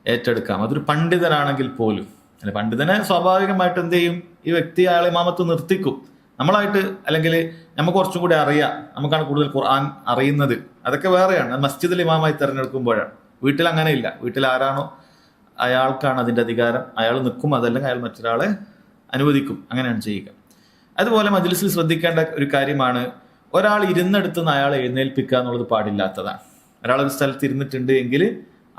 ഏറ്റെടുക്കാം. അതൊരു പണ്ഡിതനാണെങ്കിൽ പോലും. അല്ലെ, പണ്ഡിതനെ സ്വാഭാവികമായിട്ട് എന്ത് ചെയ്യും, ഈ വ്യക്തി അയാളെ ഇമാമത്ത് നിർത്തിക്കും. നമ്മളായിട്ട് അല്ലെങ്കിൽ നമുക്ക് കുറച്ചും കൂടി അറിയാം, നമുക്കാണ് കൂടുതൽ ഖുർആൻ അറിയുന്നത്, അതൊക്കെ വേറെയാണ്. മസ്ജിദിൽ ഇമാമായി തിരഞ്ഞെടുക്കുമ്പോഴാണ്. വീട്ടിൽ അങ്ങനെയില്ല. വീട്ടിൽ ആരാണോ അയാൾക്കാണ് അതിന്റെ അധികാരം, അയാൾ നിൽക്കും, അതല്ലെങ്കിൽ അയാൾ മറ്റൊരാളെ അനുവദിക്കും, അങ്ങനെയാണ് ചെയ്യുക. അതുപോലെ മജ്ലിസിൽ ശ്രദ്ധിക്കേണ്ട ഒരു കാര്യമാണ്, ഒരാൾ ഇരുന്നെടുത്ത് നിന്ന് അയാളെ എഴുന്നേൽപ്പിക്കുക എന്നുള്ളത് പാടില്ലാത്തതാണ്. ഒരാൾ ഒരു സ്ഥലത്ത് ഇരുന്നിട്ടുണ്ട് എങ്കിൽ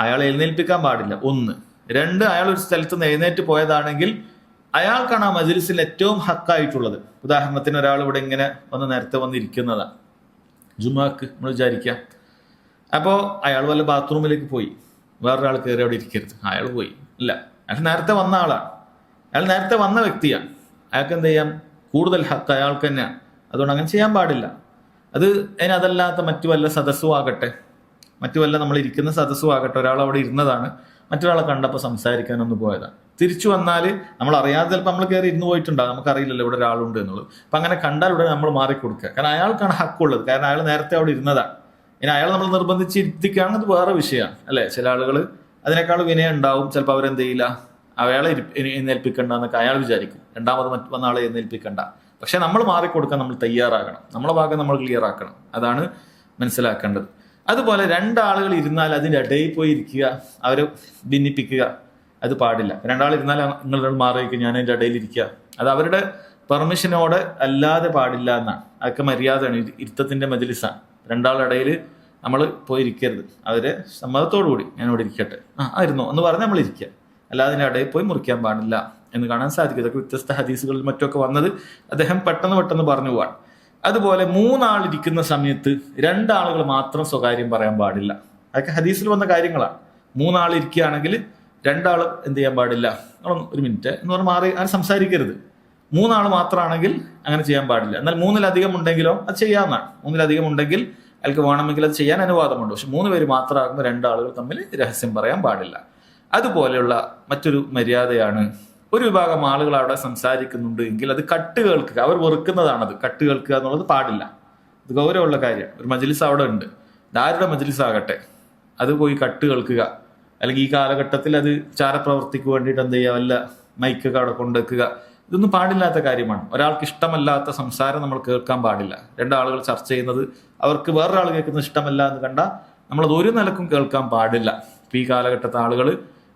അയാളെ എഴുന്നേൽപ്പിക്കാൻ പാടില്ല, 1. 2, അയാൾ ഒരു സ്ഥലത്ത് നിന്ന് എഴുന്നേറ്റ് പോയതാണെങ്കിൽ അയാൾക്കാണ് ആ മജ്ലിസിൽ ഏറ്റവും ഹക്കായിട്ടുള്ളത്. ഉദാഹരണത്തിന് ഒരാൾ ഇവിടെ ഇങ്ങനെ നേരത്തെ വന്നിരിക്കുന്നതാണ്, ജുമാക്ക് നമ്മൾ വിചാരിക്കാം. അപ്പോൾ അയാൾ വല്ല ബാത്റൂമിലേക്ക് പോയി, വേറൊരാൾ കയറി അവിടെ ഇരിക്കരുത്, അയാൾ പോയി ഇല്ല, അയാൾ നേരത്തെ വന്ന ആളാണ്, അയാൾ നേരത്തെ വന്ന വ്യക്തിയാണ്, അയാൾക്ക് എന്ത് ചെയ്യാം, കൂടുതൽ ഹക്ക് അയാൾക്ക് തന്നെയാണ്. അതുകൊണ്ട് അങ്ങനെ ചെയ്യാൻ പാടില്ല. അത് അതല്ലാത്ത മറ്റു വല്ല സദസ്സും ആകട്ടെ, മറ്റു വല്ല നമ്മൾ ഇരിക്കുന്ന സദസ്സും ആകട്ടെ, ഒരാൾ അവിടെ ഇരുന്നതാണ്, മറ്റൊരാളെ കണ്ടപ്പോൾ സംസാരിക്കാനൊന്ന് പോയതാണ്, തിരിച്ചു വന്നാൽ നമ്മൾ അറിയാതെ ചിലപ്പോൾ നമ്മൾ കയറി ഇരുന്ന് പോയിട്ടുണ്ടാകും, നമുക്കറിയില്ലല്ലോ ഇവിടെ ഒരാളുണ്ട് എന്നുള്ളത്. അപ്പം അങ്ങനെ കണ്ടാൽ ഇവിടെ നമ്മൾ മാറിക്കൊടുക്കുക, കാരണം അയാൾക്കാണ് ഹക്കുള്ളത്, കാരണം അയാൾ നേരത്തെ അവിടെ ഇരുന്നതാണ്. ഇനി അയാൾ നമ്മൾ നിർബന്ധിച്ച് ഇരുത്തിക്കുകയാണെങ്കിൽ അത് വേറെ വിഷയമാണ്, അല്ലേ. ചില ആളുകൾ അതിനേക്കാൾ വിനയം ഉണ്ടാവും, ചിലപ്പോൾ അവരെന്ത് ചെയ്യില്ല, അയാളെ എഴുന്നേൽപ്പിക്കണ്ട എന്നൊക്കെ അയാൾ വിചാരിക്കും, രണ്ടാമത് വന്ന ആളെ എഴുന്നേൽപ്പിക്കണ്ട. പക്ഷെ നമ്മൾ മാറിക്കൊടുക്കാൻ നമ്മൾ തയ്യാറാകണം, നമ്മളെ ഭാഗം നമ്മൾ ക്ലിയർ ആക്കണം, അതാണ് മനസ്സിലാക്കേണ്ടത്. അതുപോലെ 2 ആളുകൾ ഇരുന്നാൽ അതിൻ്റെ ഇടയിൽ പോയി ഇരിക്കുക, അവരെ ഭിന്നിപ്പിക്കുക, അത് പാടില്ല. 2 ആൾ ഇരുന്നാൽ നിങ്ങൾ മാറിയിരിക്കുക, ഞാൻ അതിൻ്റെ ഇടയിൽ ഇരിക്കുക, അത് അവരുടെ പെർമിഷനോടെ അല്ലാതെ പാടില്ല എന്നാണ്. അതൊക്കെ മര്യാദയാണ്, ഇരുത്തത്തിന്റെ മജ്ലിസാണ്. 2 ആളുടെ ഇടയിൽ നമ്മൾ പോയി ഇരിക്കരുത്, അവരെ സമ്മതത്തോടു കൂടി ഞാൻ ഇവിടെ ഇരിക്കട്ടെ, ആയിരുന്നോ എന്ന് പറഞ്ഞ് നമ്മൾ ഇരിക്കുക, അല്ലാതെ അതിൻ്റെ ഇടയിൽ പോയി മുറിക്കാൻ പാടില്ല എന്ന് കാണാൻ സാധിക്കും. ഇതൊക്കെ വ്യത്യസ്ത ഹദീസുകളിൽ മറ്റൊക്കെ വന്നത് അദ്ദേഹം പെട്ടെന്ന് പറഞ്ഞു പോവാണ്. അതുപോലെ 3 ആൾ ഇരിക്കുന്ന സമയത്ത് 2 ആളുകൾ മാത്രം സ്വകാര്യം പറയാൻ പാടില്ല. അതൊക്കെ ഹദീസിൽ വന്ന കാര്യങ്ങളാണ്. 3 ആൾ ഇരിക്കുകയാണെങ്കിൽ 2 ആൾ എന്ത് ചെയ്യാൻ പാടില്ല, 1 മിനിറ്റ് എന്ന് പറഞ്ഞാൽ മാറി അങ്ങനെ സംസാരിക്കരുത്. 3 ആൾ മാത്രമാണെങ്കിൽ അങ്ങനെ ചെയ്യാൻ പാടില്ല. എന്നാൽ 3-ലധികം ഉണ്ടെങ്കിലോ അത് ചെയ്യാവുന്നതാണ്. 3-ലധികം ഉണ്ടെങ്കിൽ അയാൾക്ക് വേണമെങ്കിൽ അത് ചെയ്യാൻ അനുവാദമുണ്ട്. പക്ഷെ 3 പേര് മാത്രമാകുമ്പോൾ 2 ആളുകൾ തമ്മിൽ രഹസ്യം പറയാൻ പാടില്ല. അതുപോലെയുള്ള മറ്റൊരു മര്യാദയാണ്, ഒരു വിഭാഗം ആളുകൾ അവിടെ സംസാരിക്കുന്നുണ്ട് എങ്കിൽ അത് കട്ട് കേൾക്കുക. അവർ വെറുക്കുന്നതാണത്, കട്ട് കേൾക്കുക എന്നുള്ളത് പാടില്ല. ഇത് ഗൗരവമുള്ള കാര്യമാണ്. ഒരു മജ്ലിസ് അവിടെ ഉണ്ട്, ആരുടെ മജ്ലിസ് ആകട്ടെ, അത് പോയി കട്ട് കേൾക്കുക, അല്ലെങ്കിൽ ഈ കാലഘട്ടത്തിൽ അത് ചാരപ്രവർത്തിക്ക് വേണ്ടിയിട്ട് എന്ത് ചെയ്യുക, വല്ല മൈക്കൊക്കെ അവിടെ കൊണ്ടുവെക്കുക, ഇതൊന്നും പാടില്ലാത്ത കാര്യമാണ്. ഒരാൾക്ക് ഇഷ്ടമല്ലാത്ത സംസാരം നമ്മൾ കേൾക്കാൻ പാടില്ല. രണ്ടാളുകൾ ചർച്ച ചെയ്യുന്നത് അവർക്ക് വേറൊരാൾ കേൾക്കുന്നത് ഇഷ്ടമല്ല എന്ന് കണ്ടാൽ നമ്മളത് ഒരു നിലക്കും കേൾക്കാൻ പാടില്ല. ഇപ്പം ഈ കാലഘട്ടത്തെ ആളുകൾ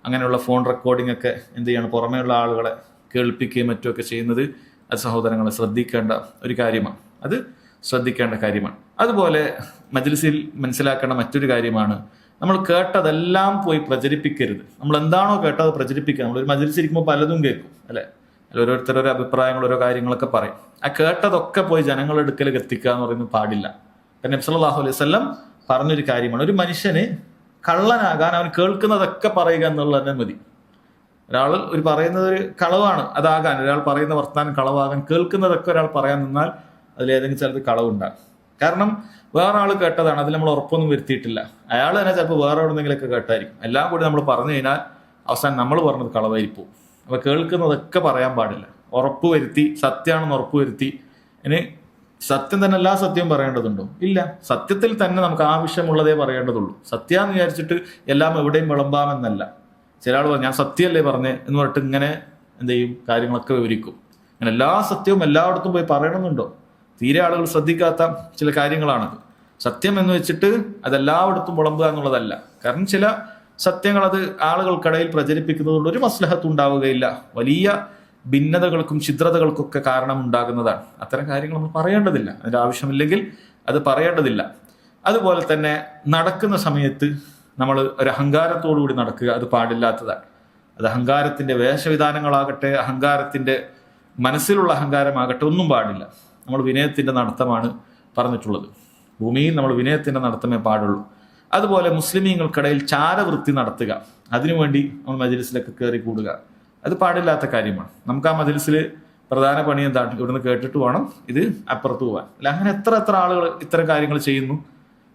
അങ്ങനെയുള്ള ഫോൺ റെക്കോർഡിംഗ് ഒക്കെ എന്ത് ചെയ്യണം, പുറമേയുള്ള ആളുകളെ കേൾപ്പിക്കുകയും മറ്റുമൊക്കെ ചെയ്യുന്നത് അത് സഹോദരങ്ങളെ ശ്രദ്ധിക്കേണ്ട ഒരു കാര്യമാണ്. അത് ശ്രദ്ധിക്കേണ്ട കാര്യമാണ്. അതുപോലെ മജ്ലിസിൽ മനസ്സിലാക്കേണ്ട മറ്റൊരു കാര്യമാണ്, നമ്മൾ കേട്ടതെല്ലാം പോയി പ്രചരിപ്പിക്കരുത്. നമ്മൾ എന്താണോ കേട്ടത് പ്രചരിപ്പിക്കുക. നമ്മളൊരു മജ്ലിസിൽ ഇരിക്കുമ്പോൾ പലതും കേൾക്കും അല്ലെ, ഓരോരുത്തരോരോ അഭിപ്രായങ്ങൾ ഓരോ കാര്യങ്ങളൊക്കെ പറയും. ആ കേട്ടതൊക്കെ പോയി ജനങ്ങളുടെ അടുക്കലേക്ക് എത്തിക്കുക എന്ന് പറയുന്നത് പാടില്ല. നബി സല്ലല്ലാഹു അലൈഹി വസല്ലം പറഞ്ഞൊരു കാര്യമാണ്, ഒരു മനുഷ്യന് കള്ളനാകാൻ അവൻ കേൾക്കുന്നതൊക്കെ പറയുക എന്നുള്ളത് തന്നെ മതി. ഒരാൾ ഒരു പറയുന്നത് ഒരു കളവാണ്, അതാകാൻ ഒരാൾ പറയുന്ന വർത്താനം കളവാകാൻ കേൾക്കുന്നതൊക്കെ ഒരാൾ പറയാൻ നിന്നാൽ അതിലേതെങ്കിലും ചിലത് കളവുണ്ടാകും. കാരണം വേറെ ആൾ കേട്ടതാണ്, അതിൽ നമ്മൾ ഉറപ്പൊന്നും വരുത്തിയിട്ടില്ല. അയാൾ തന്നെ ചിലപ്പോൾ വേറെ എവിടെന്നെങ്കിലൊക്കെ കേട്ടായിരിക്കും. എല്ലാം കൂടി നമ്മൾ പറഞ്ഞു കഴിഞ്ഞാൽ അവസാനം നമ്മൾ പറഞ്ഞത് കളവായിരിക്കും. അപ്പൊ കേൾക്കുന്നതൊക്കെ പറയാൻ പാടില്ല. ഉറപ്പ് വരുത്തി, സത്യമാണെന്ന് ഉറപ്പ് വരുത്തി. ഇനി സത്യം തന്നെ എല്ലാ സത്യവും പറയേണ്ടതുണ്ടോ? ഇല്ല. സത്യത്തിൽ തന്നെ നമുക്ക് ആവശ്യമുള്ളതേ പറയേണ്ടതുള്ളൂ. സത്യാന്ന് വിചാരിച്ചിട്ട് എല്ലാം എവിടെയും വിളമ്പാമെന്നല്ല. ചില ആൾ പറഞ്ഞു ഞാൻ സത്യമല്ലേ പറഞ്ഞേ എന്ന് പറഞ്ഞിട്ട് ഇങ്ങനെ എന്ത് ചെയ്യും, കാര്യങ്ങളൊക്കെ വിവരിക്കും. അങ്ങനെ എല്ലാ സത്യവും എല്ലായിടത്തും പോയി പറയണമെന്നുണ്ടോ? തീരെ ആളുകൾ ശ്രദ്ധിക്കാത്ത ചില കാര്യങ്ങളാണത്. സത്യം എന്ന് വെച്ചിട്ട് അതെല്ലായിടത്തും വിളമ്പുക എന്നുള്ളതല്ല. കാരണം ചില സത്യങ്ങൾ അത് ആളുകൾക്കിടയിൽ പ്രചരിപ്പിക്കുന്നതുകൊണ്ട് ഒരു മസ്ലഹത്തും ഉണ്ടാവുകയില്ല, വലിയ ഭിന്നതകൾക്കും ഛിദ്രതകൾക്കൊക്കെ കാരണം ഉണ്ടാകുന്നതാണ്. അത്തരം കാര്യങ്ങൾ നമ്മൾ പറയേണ്ടതില്ല. അതിൻ്റെ ആവശ്യമില്ലെങ്കിൽ അത് പറയേണ്ടതില്ല. അതുപോലെ തന്നെ നടക്കുന്ന സമയത്ത് നമ്മൾ ഒരു അഹങ്കാരത്തോടുകൂടി നടക്കുക, അത് പാടില്ലാത്തതാണ്. അത് അഹങ്കാരത്തിന്റെ വേഷവിധാനങ്ങളാകട്ടെ, അഹങ്കാരത്തിന്റെ മനസ്സിലുള്ള അഹങ്കാരമാകട്ടെ, ഒന്നും പാടില്ല. നമ്മൾ വിനയത്തിന്റെ നടത്തമാണ് പറഞ്ഞിട്ടുള്ളത്. ഭൂമിയിൽ നമ്മൾ വിനയത്തിന്റെ നടത്തമേ പാടുള്ളൂ. അതുപോലെ മുസ്ലിമീങ്ങൾക്കിടയിൽ ചാരവൃത്തി നടത്തുക, അതിനുവേണ്ടി നമ്മൾ മജ്ലിസിലൊക്കെ കയറി കൂടുക, അത് പാടില്ലാത്ത കാര്യമാണ്. നമുക്ക് ആ മജ്ലിസിൽ പ്രധാന പണി എന്താണ്? ഇവിടുന്ന് കേട്ടിട്ട് വേണം ഇത് അപ്പുറത്ത് പോകാൻ. അല്ല, അങ്ങനെ എത്ര ആളുകൾ ഇത്തരം കാര്യങ്ങൾ ചെയ്യുന്നു.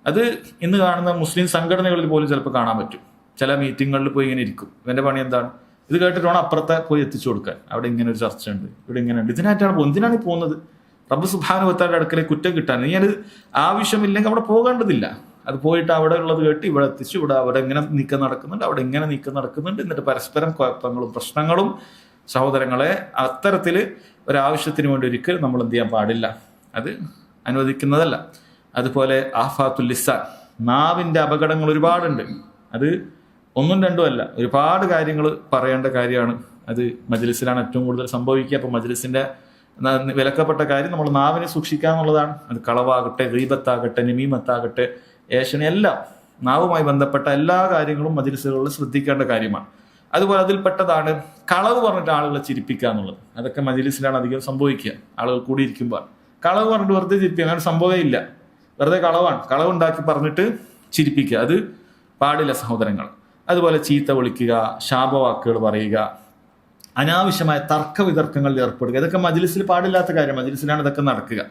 അത് ഇന്ന് കാണുന്ന മുസ്ലിം സംഘടനകളിൽ പോലും ചിലപ്പോൾ കാണാൻ പറ്റും. ചില മീറ്റിങ്ങുകളിൽ പോയി ഇങ്ങനെ ഇരിക്കും. ഇവന്റെ പണി എന്താണ്? ഇത് കേട്ടിട്ട് വേണം അപ്പുറത്തെ പോയി എത്തിച്ചു കൊടുക്കാൻ. അവിടെ ഇങ്ങനെ ഒരു ചർച്ച ഉണ്ട്, ഇവിടെ ഇങ്ങനെ ഉണ്ട്. ഇതിനായിട്ടാണ് എന്തിനാണ് ഈ പോകുന്നത്? റബ്ബ് സുബ്ഹാനഹു വ തആലയുടെ അടുക്കലേക്ക് കുറ്റം കിട്ടാൻ. നീ അത് ആവശ്യമില്ലെങ്കിൽ അവിടെ പോകേണ്ടതില്ല. അത് പോയിട്ട് അവിടെ ഉള്ളത് കേട്ട് ഇവിടെ എത്തിച്ചു, അവിടെ ഇങ്ങനെ നീക്കം നടക്കുന്നുണ്ട്, അവിടെ ഇങ്ങനെ നീക്കം നടക്കുന്നുണ്ട്, എന്നിട്ട് പരസ്പരം കുഴപ്പങ്ങളും പ്രശ്നങ്ങളും. സഹോദരങ്ങളെ, അത്തരത്തില് ഒരാവശ്യത്തിന് വേണ്ടി ഒരിക്കലും നമ്മൾ എന്ത് ചെയ്യാൻ പാടില്ല. അത് അനുവദിക്കുന്നതല്ല. അതുപോലെ ആഫാത്തുൽ ലിസാൻ, നാവിന്റെ അപകടങ്ങൾ ഒരുപാടുണ്ട്. അത് ഒന്നും രണ്ടും അല്ല, ഒരുപാട് കാര്യങ്ങൾ പറയേണ്ട കാര്യമാണ്. അത് മജ്ലിസിലാണ് ഏറ്റവും കൂടുതൽ സംഭവിക്കുക. അപ്പൊ മജ്ലിസിന്റെ വിലക്കപ്പെട്ട കാര്യം നമ്മൾ നാവിനെ സൂക്ഷിക്കുക എന്നുള്ളതാണ്. അത് കളവാകട്ടെ, ഗീബത്താകട്ടെ, നമീമത്താകട്ടെ, ഏഷണി, എല്ലാം നാവുമായി ബന്ധപ്പെട്ട എല്ലാ കാര്യങ്ങളും മജ്ലിസുകളിൽ ശ്രദ്ധിക്കേണ്ട കാര്യമാണ്. അതുപോലെ അതിൽപ്പെട്ടതാണ് കളവ് പറഞ്ഞിട്ട് ആളുകളെ ചിരിപ്പിക്കുക എന്നുള്ളത്. അതൊക്കെ മജ്ലിസിലാണ് അധികം സംഭവിക്കുക. ആളുകൾ കൂടിയിരിക്കുമ്പോൾ കളവ് പറഞ്ഞിട്ട് വെറുതെ ചിരിപ്പിക്കുക, അങ്ങനെ സംഭവമേ ഇല്ല. വെറുതെ കളവാണ്, കളവുണ്ടാക്കി പറഞ്ഞിട്ട് ചിരിപ്പിക്കുക, അത് പാടില്ല സഹോദരങ്ങൾ. അതുപോലെ ചീത്ത വിളിക്കുക, ശാപവാക്കുകൾ പറയുക, അനാവശ്യമായ തർക്ക വിതർക്കങ്ങളിൽ ഏർപ്പെടുക, ഇതൊക്കെ മജ്ലിസിൽ പാടില്ലാത്ത കാര്യം. മജ്ലിസിലാണ് ഇതൊക്കെ നടക്കുക.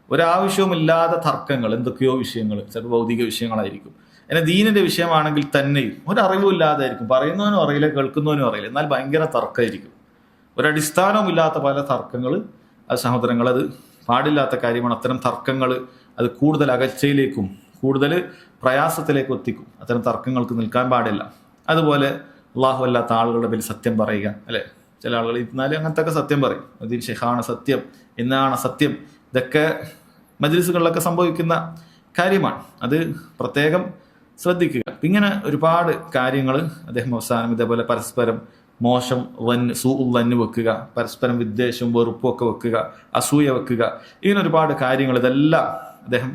ഒരാവശ്യവുമില്ലാതെ തർക്കങ്ങൾ, എന്തൊക്കെയോ വിഷയങ്ങൾ, ചിലപ്പോൾ ഭൗതിക വിഷയങ്ങളായിരിക്കും. എന്നാൽ ദീനിന്റെ വിഷയമാണെങ്കിൽ തന്നെയും ഒരറിവും ഇല്ലാതായിരിക്കും. പറയുന്നവനും അറിയില്ല, കേൾക്കുന്നവനും അറിയില്ല, എന്നാൽ ഭയങ്കര തർക്കമായിരിക്കും. ഒരടിസ്ഥാനവും ഇല്ലാത്ത പല തർക്കങ്ങൾ, അത് സഹോദരങ്ങൾ, അത് പാടില്ലാത്ത കാര്യമാണ്. അത്തരം തർക്കങ്ങൾ അത് കൂടുതൽ അകൽച്ചയിലേക്കും കൂടുതൽ പ്രയാസത്തിലേക്കും എത്തിക്കും. അത്തരം തർക്കങ്ങൾക്ക് നിൽക്കാൻ പാടില്ല. അതുപോലെ അള്ളാഹു അല്ലാത്ത ആളുകളുടെ പേരിൽ സത്യം പറയുക, അല്ലെ? ചില ആളുകൾ ഇരുന്നാലും അങ്ങനത്തെ ഒക്കെ സത്യം പറയും. അതിൽ ഷെയ്ഖാണ് സത്യം, എന്നാണ് സത്യം. ഇതൊക്കെ മജ്ലിസുകളിലൊക്കെ സംഭവിക്കുന്ന കാര്യമാണ്. അത് പ്രത്യേകം ശ്രദ്ധിക്കുക. ഇങ്ങനെ ഒരുപാട് കാര്യങ്ങൾ അദ്ദേഹം അവസാനം ഇതേപോലെ പരസ്പരം മോശം സൂഉ വെക്കുക, പരസ്പരം വിദ്വേഷവും വെറുപ്പും ഒക്കെ വെക്കുക, അസൂയ വെക്കുക, ഇങ്ങനെ ഒരുപാട് കാര്യങ്ങൾ, ഇതെല്ലാം അദ്ദേഹം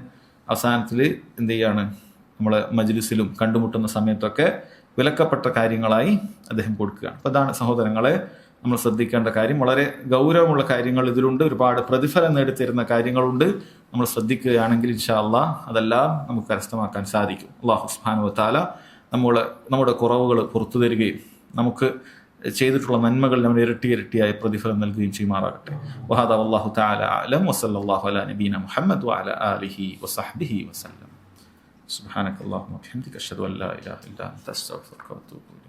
അവസാനത്തിൽ എന്ത് ചെയ്യാണ്, നമ്മളെ മജ്ലിസിലും കണ്ടുമുട്ടുന്ന സമയത്തൊക്കെ വിലക്കപ്പെട്ട കാര്യങ്ങളായി അദ്ദേഹം കൊടുക്കുകയാണ്. അപ്പോൾ അതാണ് സഹോദരങ്ങളെ നമ്മൾ ശ്രദ്ധിക്കേണ്ട കാര്യം. വളരെ ഗൗരവമുള്ള കാര്യങ്ങൾ ഇതിലുണ്ട്, ഒരുപാട് പ്രതിഫലം നേടിത്തരുന്ന കാര്യങ്ങളുണ്ട്. നമ്മൾ ശ്രദ്ധിക്കുകയാണെങ്കിൽ ഇൻഷാ അല്ലാഹ് അതെല്ലാം നമുക്ക് കരസ്ഥമാക്കാൻ സാധിക്കും. അല്ലാഹു സുബ്ഹാനഹു വ തആല നമ്മുടെ കുറവുകൾ പുറത്തു തരികയും നമുക്ക് ചെയ്തിട്ടുള്ള നന്മകൾ നമ്മൾ ഇരട്ടിയായി പ്രതിഫലം നൽകുകയും ചെയ്യുമാറാകട്ടെ. വഹദാ വല്ലാഹു തആല അഅലം വസല്ലല്ലാഹു അലാ നബീന മുഹമ്മദ് വഅലാ ആലിഹി വസഹ്ബിഹി വസല്ലം. സുബ്ഹാനകല്ലാഹുമ്മ വബിഹംദിക അശ്ഹദു അൻ ലാ ഇലാഹ ഇല്ലാ അൻത അസ്തഗ്ഫിറുക വഅതൂബു ഇലൈക്.